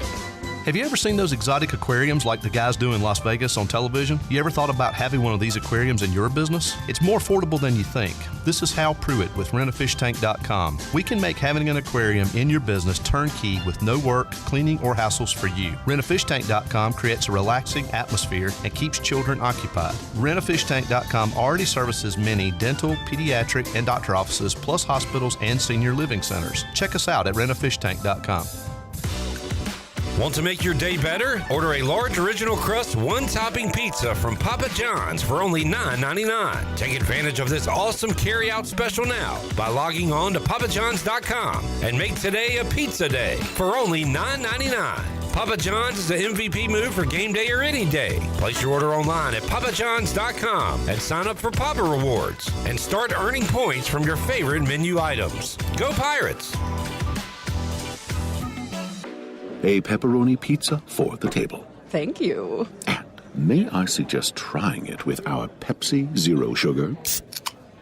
Have you ever seen those exotic aquariums like the guys do in Las Vegas on television? You ever thought about having one of these aquariums in your business? It's more affordable than you think. This is Hal Pruitt with rentafishtank.com. We can make having an aquarium in your business turnkey with no work, cleaning, or hassles for you. Rentafishtank.com creates a relaxing atmosphere and keeps children occupied. Rentafishtank.com already services many dental, pediatric, and doctor offices, plus hospitals and senior living centers. Check us out at rentafishtank.com. Want to make your day better? Order a large original crust, one-topping pizza from Papa John's for only $9.99. Take advantage of this awesome carry-out special now by logging on to papajohns.com and make today a pizza day for only $9.99. Papa John's is the MVP move for game day or any day. Place your order online at papajohns.com and sign up for Papa Rewards and start earning points from your favorite menu items. Go Pirates! A pepperoni pizza for the table. Thank you. May I suggest trying it with our Pepsi Zero Sugar?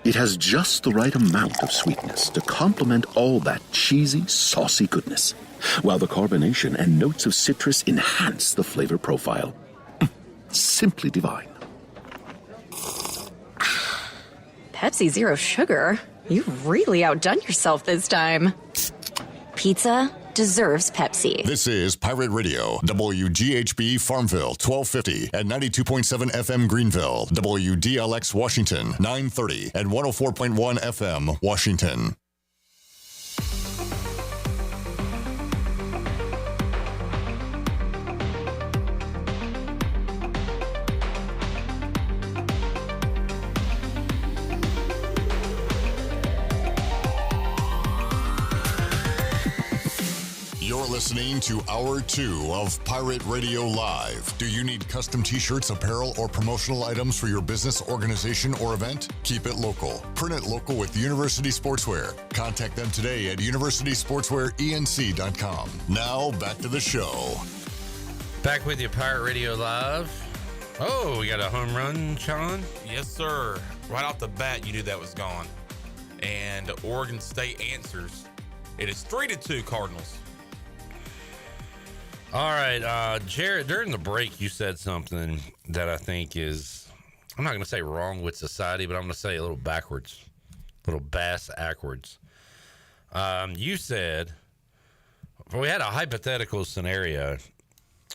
It has just the right amount of sweetness to complement all that cheesy, saucy goodness, while the carbonation and notes of citrus enhance the flavor profile. Simply divine. Pepsi Zero Sugar? You've really outdone yourself this time. Pizza deserves Pepsi. This is Pirate Radio, WGHB Farmville, 1250 and 92.7 FM Greenville, WDLX Washington, 930 and 104.1 FM Washington. You're listening to Hour 2 of Pirate Radio Live. Do you need custom t-shirts, apparel, or promotional items for your business, organization, or event? Keep it local. Print it local with University Sportswear. Contact them today at universitysportswearenc.com. Now, back to the show. Back with you, Pirate Radio Live. Oh, we got a home run, Sean? Yes, sir. Right off the bat, you knew that was gone. And Oregon State answers. It is 3-2 Cardinals. All right, Jared, during the break, you said something that I think is, I'm not going to say wrong with society, but I'm going to say a little backwards, a little bass-ackwards. You said, well, we had a hypothetical scenario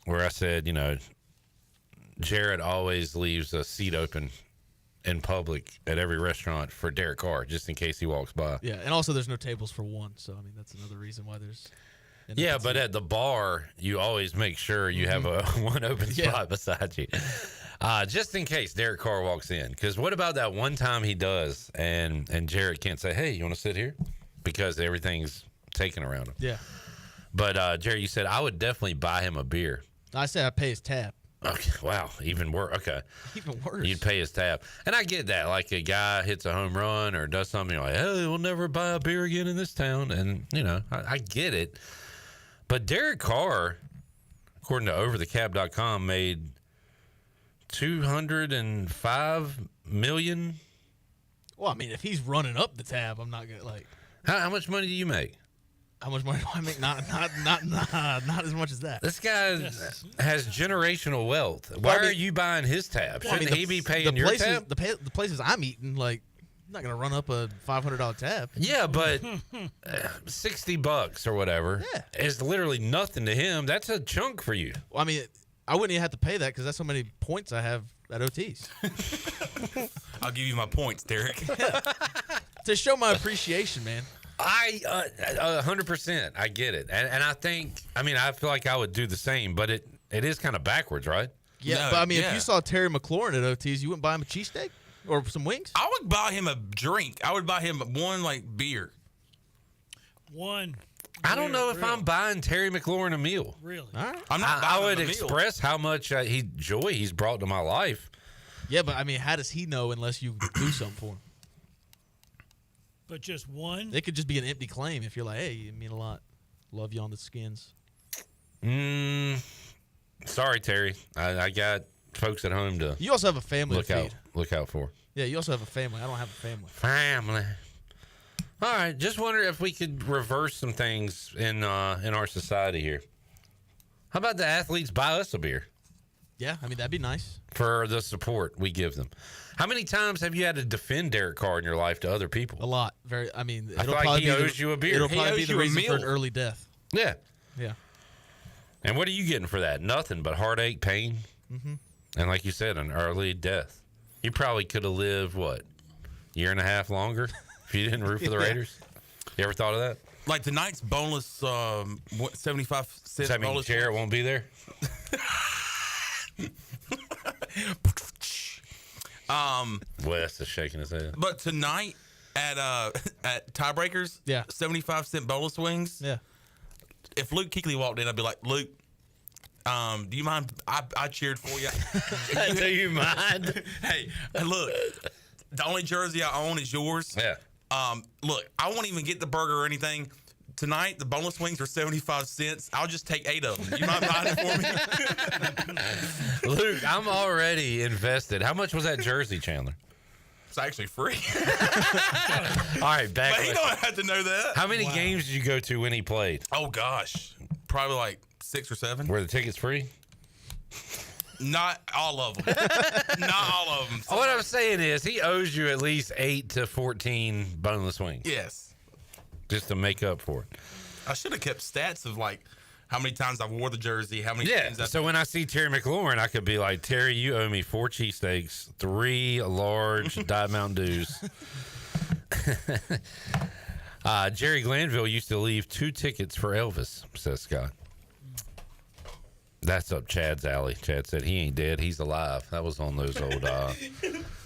where I said, Jared always leaves a seat open in public at every restaurant for Derek Carr, just in case he walks by. Yeah, and also there's no tables for one, so, that's another reason why there's... Yeah, but at the bar, you always make sure you have a one open spot beside you. Just in case Derek Carr walks in. Because what about that one time he does and Jared can't say, hey, you want to sit here? Because everything's taken around him. Yeah. But, Jared, you said I would definitely buy him a beer. I said I'd pay his tab. Okay, wow, even worse. Okay. Even worse. You'd pay his tab. And I get that. Like a guy hits a home run or does something, you're like, hey, we'll never buy a beer again in this town. And, I get it. But Derek Carr, according to overthecab.com, made $205 million. Well, if he's running up the tab, I'm not gonna How much money do you make? How much money do I make? Not as much as that. This guy has generational wealth. Why are you buying his tab? Shouldn't he be paying your tab? The places I'm eating, I'm not gonna run up a $500 tab. Yeah, but $60 or whatever is literally nothing to him. That's a chunk for you. Well, I wouldn't even have to pay that because that's how many points I have at OTs. I'll give you my points, Derek. To show my appreciation, man. I 100%. I get it, and I think I feel like I would do the same, but it is kind of backwards, right? Yeah, but if you saw Terry McLaurin at OTs, you wouldn't buy him a cheesesteak? Or some wings? I would buy him a drink. I would buy him one beer. One. I don't know if I'm buying Terry McLaurin a meal. Really? Right. I'm not buying I would him a express how much joy he's brought to my life. Yeah, but how does he know unless you do something for him? But just one? It could just be an empty claim if you're like, hey, you mean a lot. Love you on the skins. Sorry, Terry. I got folks at home to You also have a family look out for. Yeah, you also have a family. I don't have a family. Family. All right, just wonder if we could reverse some things in our society here. How about the athletes buy us a beer? Yeah, I mean, that'd be nice. For the support we give them. How many times have you had to defend Derek Carr in your life to other people? A lot. I mean, I feel like he owes you a beer. It'll He probably be owes the you a reason for an meal. early death. Yeah. Yeah. And what are you getting for that? Nothing but heartache, pain, and like you said, an early death. You probably could have lived, what, year and a half longer if you didn't root for the Raiders? You ever thought of that? Like tonight's boneless 75 cents. Does that mean boneless Jarrett won't be there? Wes is shaking his head. But tonight at Tiebreakers, 75-cent boneless wings. Yeah. If Luke Kuechly walked in, I'd be like, Luke, do you mind? I cheered for you. Do you mind? Hey, look, the only jersey I own is yours. Yeah. Look, I won't even get the burger or anything. Tonight, the boneless wings are 75 cents. I'll just take 8 of them. You mind buying it for me? Luke, I'm already invested. How much was that jersey, Chandler? It's actually free. All right, back. But he don't have to know that. How many games did you go to when he played? Oh, gosh. Probably like 6 or 7. Were the tickets free? Not all of them. Not all of them. What I'm saying is he owes you at least 8 to 14 boneless wings. Yes. Just to make up for it. I should have kept stats of like how many times I wore the jersey, how many times I... So when I see Terry McLaurin, I could be like, Terry, you owe me 4 cheesesteaks, 3 large Diet Mountain Dews. Jerry Glanville used to leave 2 tickets for Elvis, says Scott. That's up Chad's alley. Chad said he ain't dead, he's alive. That was on those old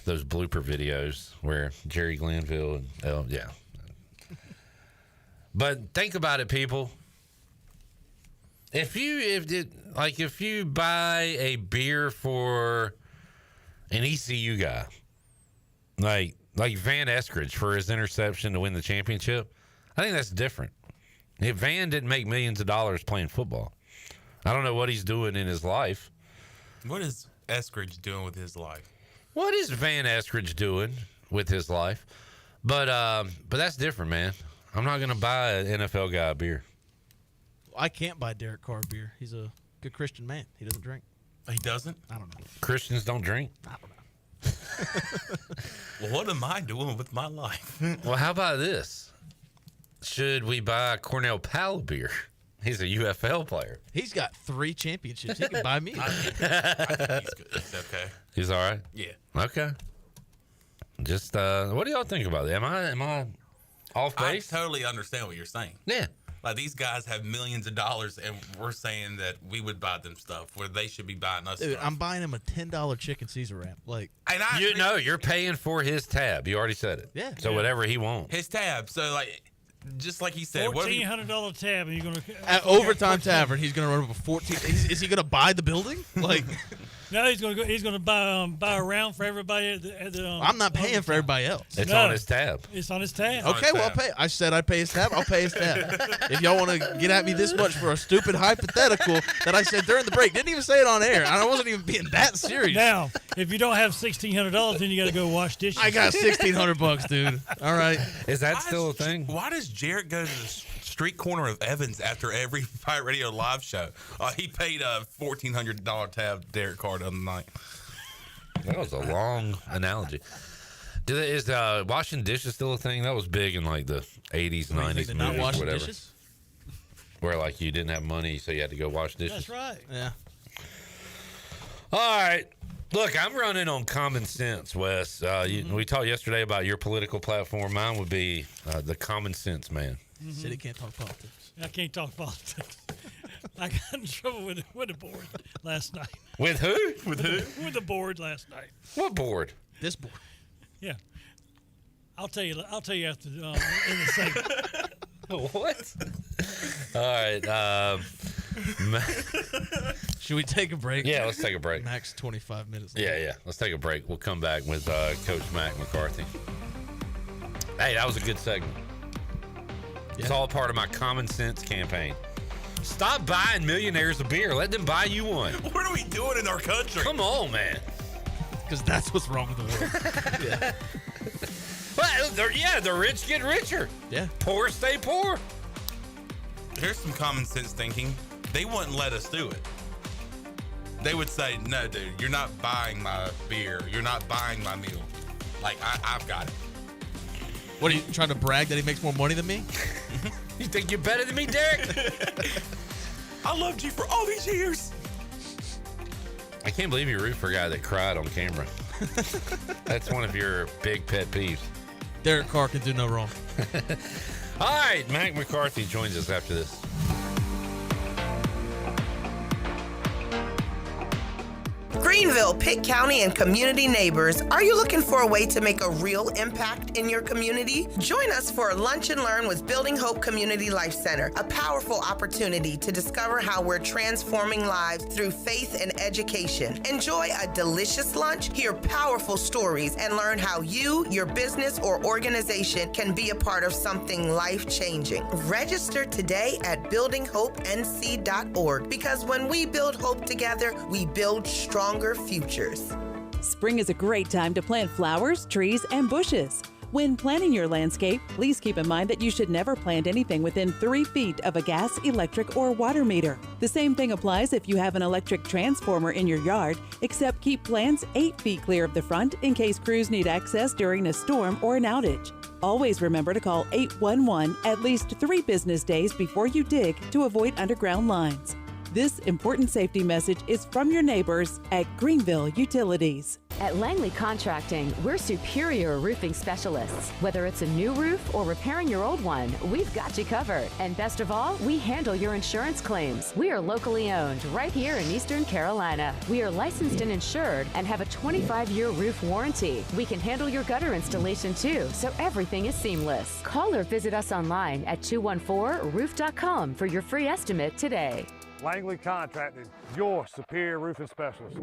those blooper videos where Jerry Glanville and yeah. But think about it, people. If you buy a beer for an ECU guy, like Van Eskridge for his interception to win the championship, I think that's different. If Van didn't make millions of dollars playing football, I don't know what he's doing in his life. What is Eskridge doing with his life? What is Van Eskridge doing with his life? But that's different, man. I'm not going to buy an NFL guy a beer. I can't buy Derek Carr beer. He's a good Christian man. He doesn't drink. He doesn't? I don't know. Christians don't drink? I don't know. Well, what am I doing with my life? Well, how about this? Should we buy Cornell Powell beer? He's a UFL player. He's got 3 championships. He can buy me. I think he's good. It's okay. He's all right? Yeah. Okay. Just, what do y'all think about that? Am I off base? I totally understand what you're saying. Yeah. Like, these guys have millions of dollars, and we're saying that we would buy them stuff where they should be buying us Dude, stuff. I'm buying him a $10 chicken Caesar wrap. Like, And I You know, you're paying for his tab. You already said it. Yeah. So whatever he wants. his tab. So, like, just like he said, what if you- $1,400 tab, and you're going to at Overtime Tavern, he's going to run up a 14. Is he going to buy the building? Like, no, he's going to go. He's going to buy a round for everybody at the I'm not paying for everybody else. It's on his tab. It's on his tab. Okay, well, I'll pay. I said I'd pay his tab. I'll pay his tab. If y'all want to get at me this much for a stupid hypothetical that I said during the break, didn't even say it on air. I wasn't even being that serious. Now, if you don't have $1,600, then you got to go wash dishes. I got $1,600, dude. All right. Is that still a thing? Why does Jarrett go to the street corner of Evans after every Pirate Radio live show? He paid a $1,400 tab Derek Carr the other night. That was a long analogy. Is washing dishes still a thing? That was big in like the 80s, 90s, Not movies, washing whatever. dishes? Where like you didn't have money, so you had to go wash dishes. That's right. Yeah. All right. Look, I'm running on common sense, Wes. We talked yesterday about your political platform. Mine would be the common sense man. City can't talk politics. I can't talk politics. I got in trouble with the board last night. With who? With who? With the board last night. What board? This board. Yeah. I'll tell you after in the segment. What? All right. Should we take a break? Yeah, let's take a break. Max 25 minutes. Yeah. Let's take a break. We'll come back with Coach Mack McCarthy. Hey, that was a good segment. It's all part of my common sense campaign. Stop buying millionaires a beer. Let them buy you one. What are we doing in our country? Come on, man. Because that's what's wrong with the world. Well, the rich get richer. Yeah. Poor stay poor. Here's some common sense thinking. they wouldn't let us do it. They would say, no, dude, you're not buying my beer. You're not buying my meal. Like, I've got it. What, are you trying to brag that he makes more money than me? You think you're better than me, Derek? I loved you for all these years. I can't believe you root for a guy that cried on camera. That's one of your big pet peeves. Derek Carr can do no wrong. All right, Mack McCarthy joins us after this. Greenville, Pitt County, and community neighbors, are you looking for a way to make a real impact in your community? Join us for Lunch and Learn with Building Hope Community Life Center, a powerful opportunity to discover how we're transforming lives through faith and education. Enjoy a delicious lunch, hear powerful stories, and learn how you, your business, or organization can be a part of something life-changing. Register today at buildinghopennc.org, because when we build hope together, we build stronger futures. Spring is a great time to plant flowers, trees, and bushes. When planning your landscape, please keep in mind that you should never plant anything within 3 feet of a gas, electric, or water meter. The same thing applies if you have an electric transformer in your yard, except keep plants 8 feet clear of the front in case crews need access during a storm or an outage. Always remember to call 811 at least 3 business days before you dig to avoid underground lines. This important safety message is from your neighbors at Greenville Utilities. At Langley Contracting, we're superior roofing specialists. Whether it's a new roof or repairing your old one, we've got you covered. And best of all, we handle your insurance claims. We are locally owned right here in Eastern Carolina. We are licensed and insured and have a 25-year roof warranty. We can handle your gutter installation too, so everything is seamless. Call or visit us online at 214roof.com for your free estimate today. Langley Contracting, your superior roofing specialist.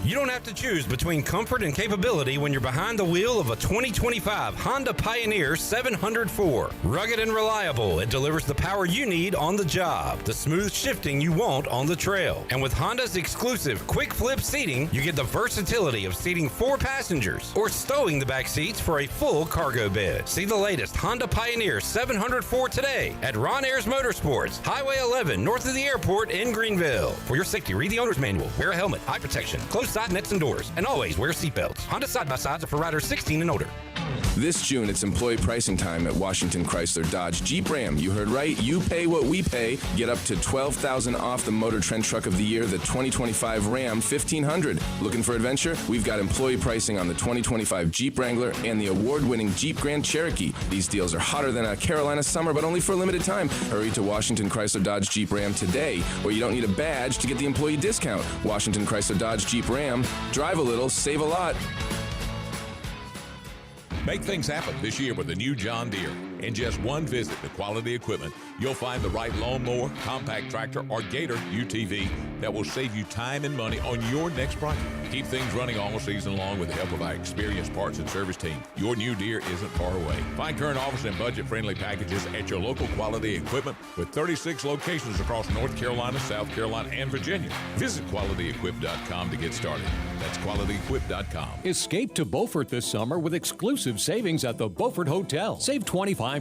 You don't have to choose between comfort and capability when you're behind the wheel of a 2025 Honda Pioneer 704. Rugged and reliable, it delivers the power you need on the job, the smooth shifting you want on the trail. And with Honda's exclusive quick flip seating, you get the versatility of seating 4 passengers or stowing the back seats for a full cargo bed. See the latest Honda Pioneer 704 today at Ron Ayers Motorsports, Highway 11, north of the airport in Greenville. For your safety, read the owner's manual, wear a helmet, eye protection, close side nets and doors, and always wear seatbelts. Honda side-by-sides are for riders 16 and older. This June, it's employee pricing time at Washington Chrysler Dodge Jeep Ram. You heard right. You pay what we pay. Get up to $12,000 off the Motor Trend Truck of the Year, the 2025 Ram 1500. Looking for adventure? We've got employee pricing on the 2025 Jeep Wrangler and the award-winning Jeep Grand Cherokee. These deals are hotter than a Carolina summer, but only for a limited time. Hurry to Washington Chrysler Dodge Jeep Ram today, where you don't need a badge to get the employee discount. Washington Chrysler Dodge Jeep Ram. Drive a little, save a lot. Make things happen this year with the new John Deere. In just one visit to Quality Equipment, you'll find the right lawnmower, compact tractor, or Gator UTV that will save you time and money on your next project. Keep things running all season long with the help of our experienced parts and service team. Your new Deere isn't far away. Find current offers and budget-friendly packages at your local Quality Equipment with 36 locations across North Carolina, South Carolina, and Virginia. Visit QualityEquip.com to get started. That's QualityEquip.com. Escape to Beaufort this summer with exclusive savings at the Beaufort Hotel. Save 25%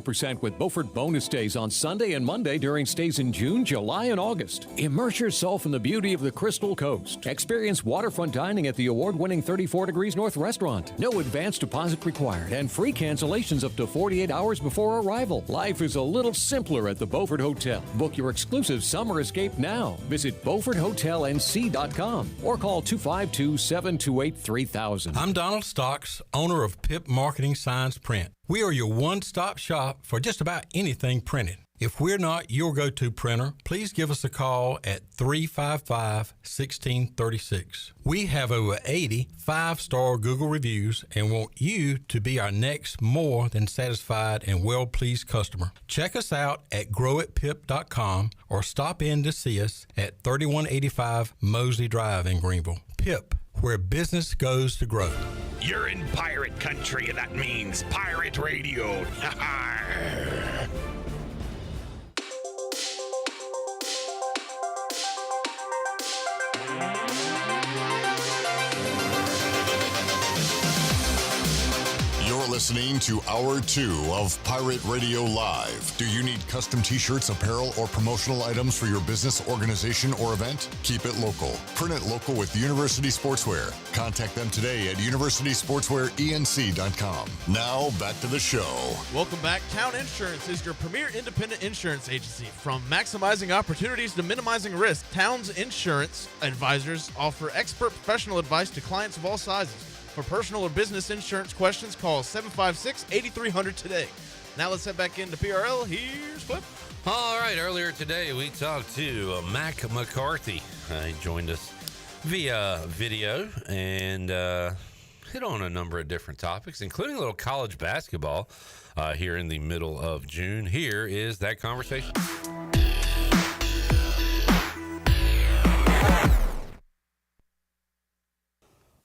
with Beaufort bonus days on Sunday and Monday during stays in June, July, and August. Immerse yourself in the beauty of the Crystal Coast. Experience waterfront dining at the award-winning 34 Degrees North restaurant. No advance deposit required and free cancellations up to 48 hours before arrival. Life is a little simpler at the Beaufort Hotel. Book your exclusive summer escape now. Visit BeaufortHotelNC.com or call 252-728-3000. I'm Donald Stocks, owner of Pip Marketing Signs Print. We are your one-stop shop for just about anything printed. If we're not your go-to printer, please give us a call at 355-1636. We have over 80 5-star Google reviews and want you to be our next more than satisfied and well-pleased customer. Check us out at growatpip.com or stop in to see us at 3185 Mosley Drive in Greenville. Pip, where business goes to grow. You're in pirate country, and that means pirate radio. You're listening to Hour 2 of Pirate Radio Live. Do you need custom t-shirts, apparel, or promotional items for your business, organization, or event? Keep it local. Print it local with University Sportswear. Contact them today at universitysportswearenc.com. Now, back to the show. Welcome back. Town Insurance is your premier independent insurance agency. From maximizing opportunities to minimizing risk, Town's Insurance Advisors offer expert professional advice to clients of all sizes. For personal or business insurance questions, call 756-8300 today. Now let's head back into PRL. Here's Flip. All right, earlier today we talked to Mack McCarthy. He joined us via video and hit on a number of different topics, including a little college basketball here in the middle of June. Here is that conversation.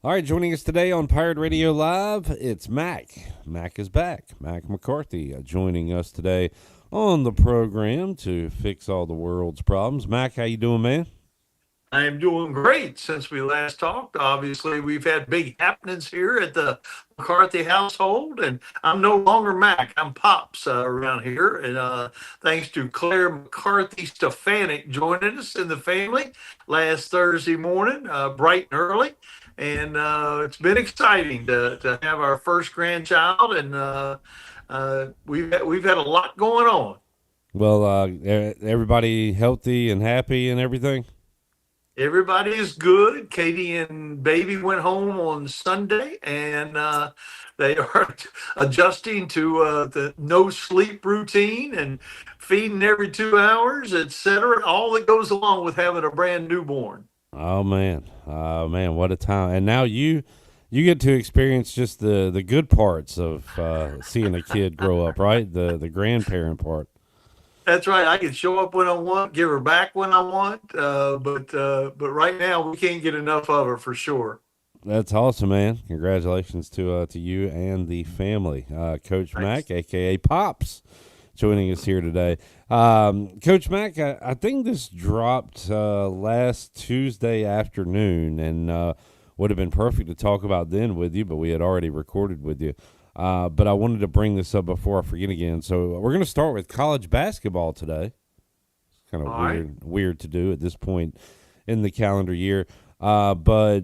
All right, joining us today on Pirate Radio Live, it's Mack. Mack is back. Mack McCarthy joining us today on the program to fix all the world's problems. Mack, how you doing, man? I am doing great since we last talked. Obviously, we've had big happenings here at the McCarthy household, and I'm no longer Mac. I'm Pops around here. And thanks to Claire McCarthy Stefanik joining us in the family last Thursday morning, bright and early. And it's been exciting to have our first grandchild, and we've had a lot going on. Well, everybody healthy and happy and everything? Everybody is good. Katie and baby went home on Sunday, and they are adjusting to the no sleep routine and feeding every 2 hours, etc. All that goes along with having a brand newborn. Oh man, what a time! And now you get to experience just the good parts of seeing a kid grow up, right? The grandparent part. That's right. I can show up when I want, give her back when I want, but right now we can't get enough of her for sure. That's awesome, man! Congratulations to you and the family. Coach Mack, aka Pops, joining us here today. Coach Mack, I think this dropped last Tuesday afternoon, and would have been perfect to talk about then with you, but we had already recorded with you. But I wanted to bring this up before I forget again. So we're going to start with college basketball today. It's kind of weird to do at this point in the calendar year. But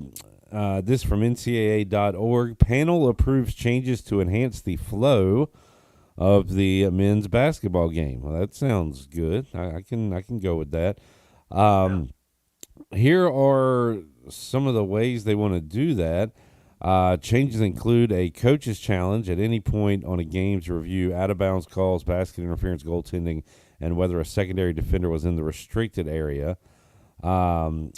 this from NCAA.org. Panel approves changes to enhance the flow of the men's basketball game. Well, that sounds good. I can go with that. Here are some of the ways they want to do that. Changes include a coach's challenge at any point on a game to review out-of-bounds calls, basket interference, goaltending, and whether a secondary defender was in the restricted area. The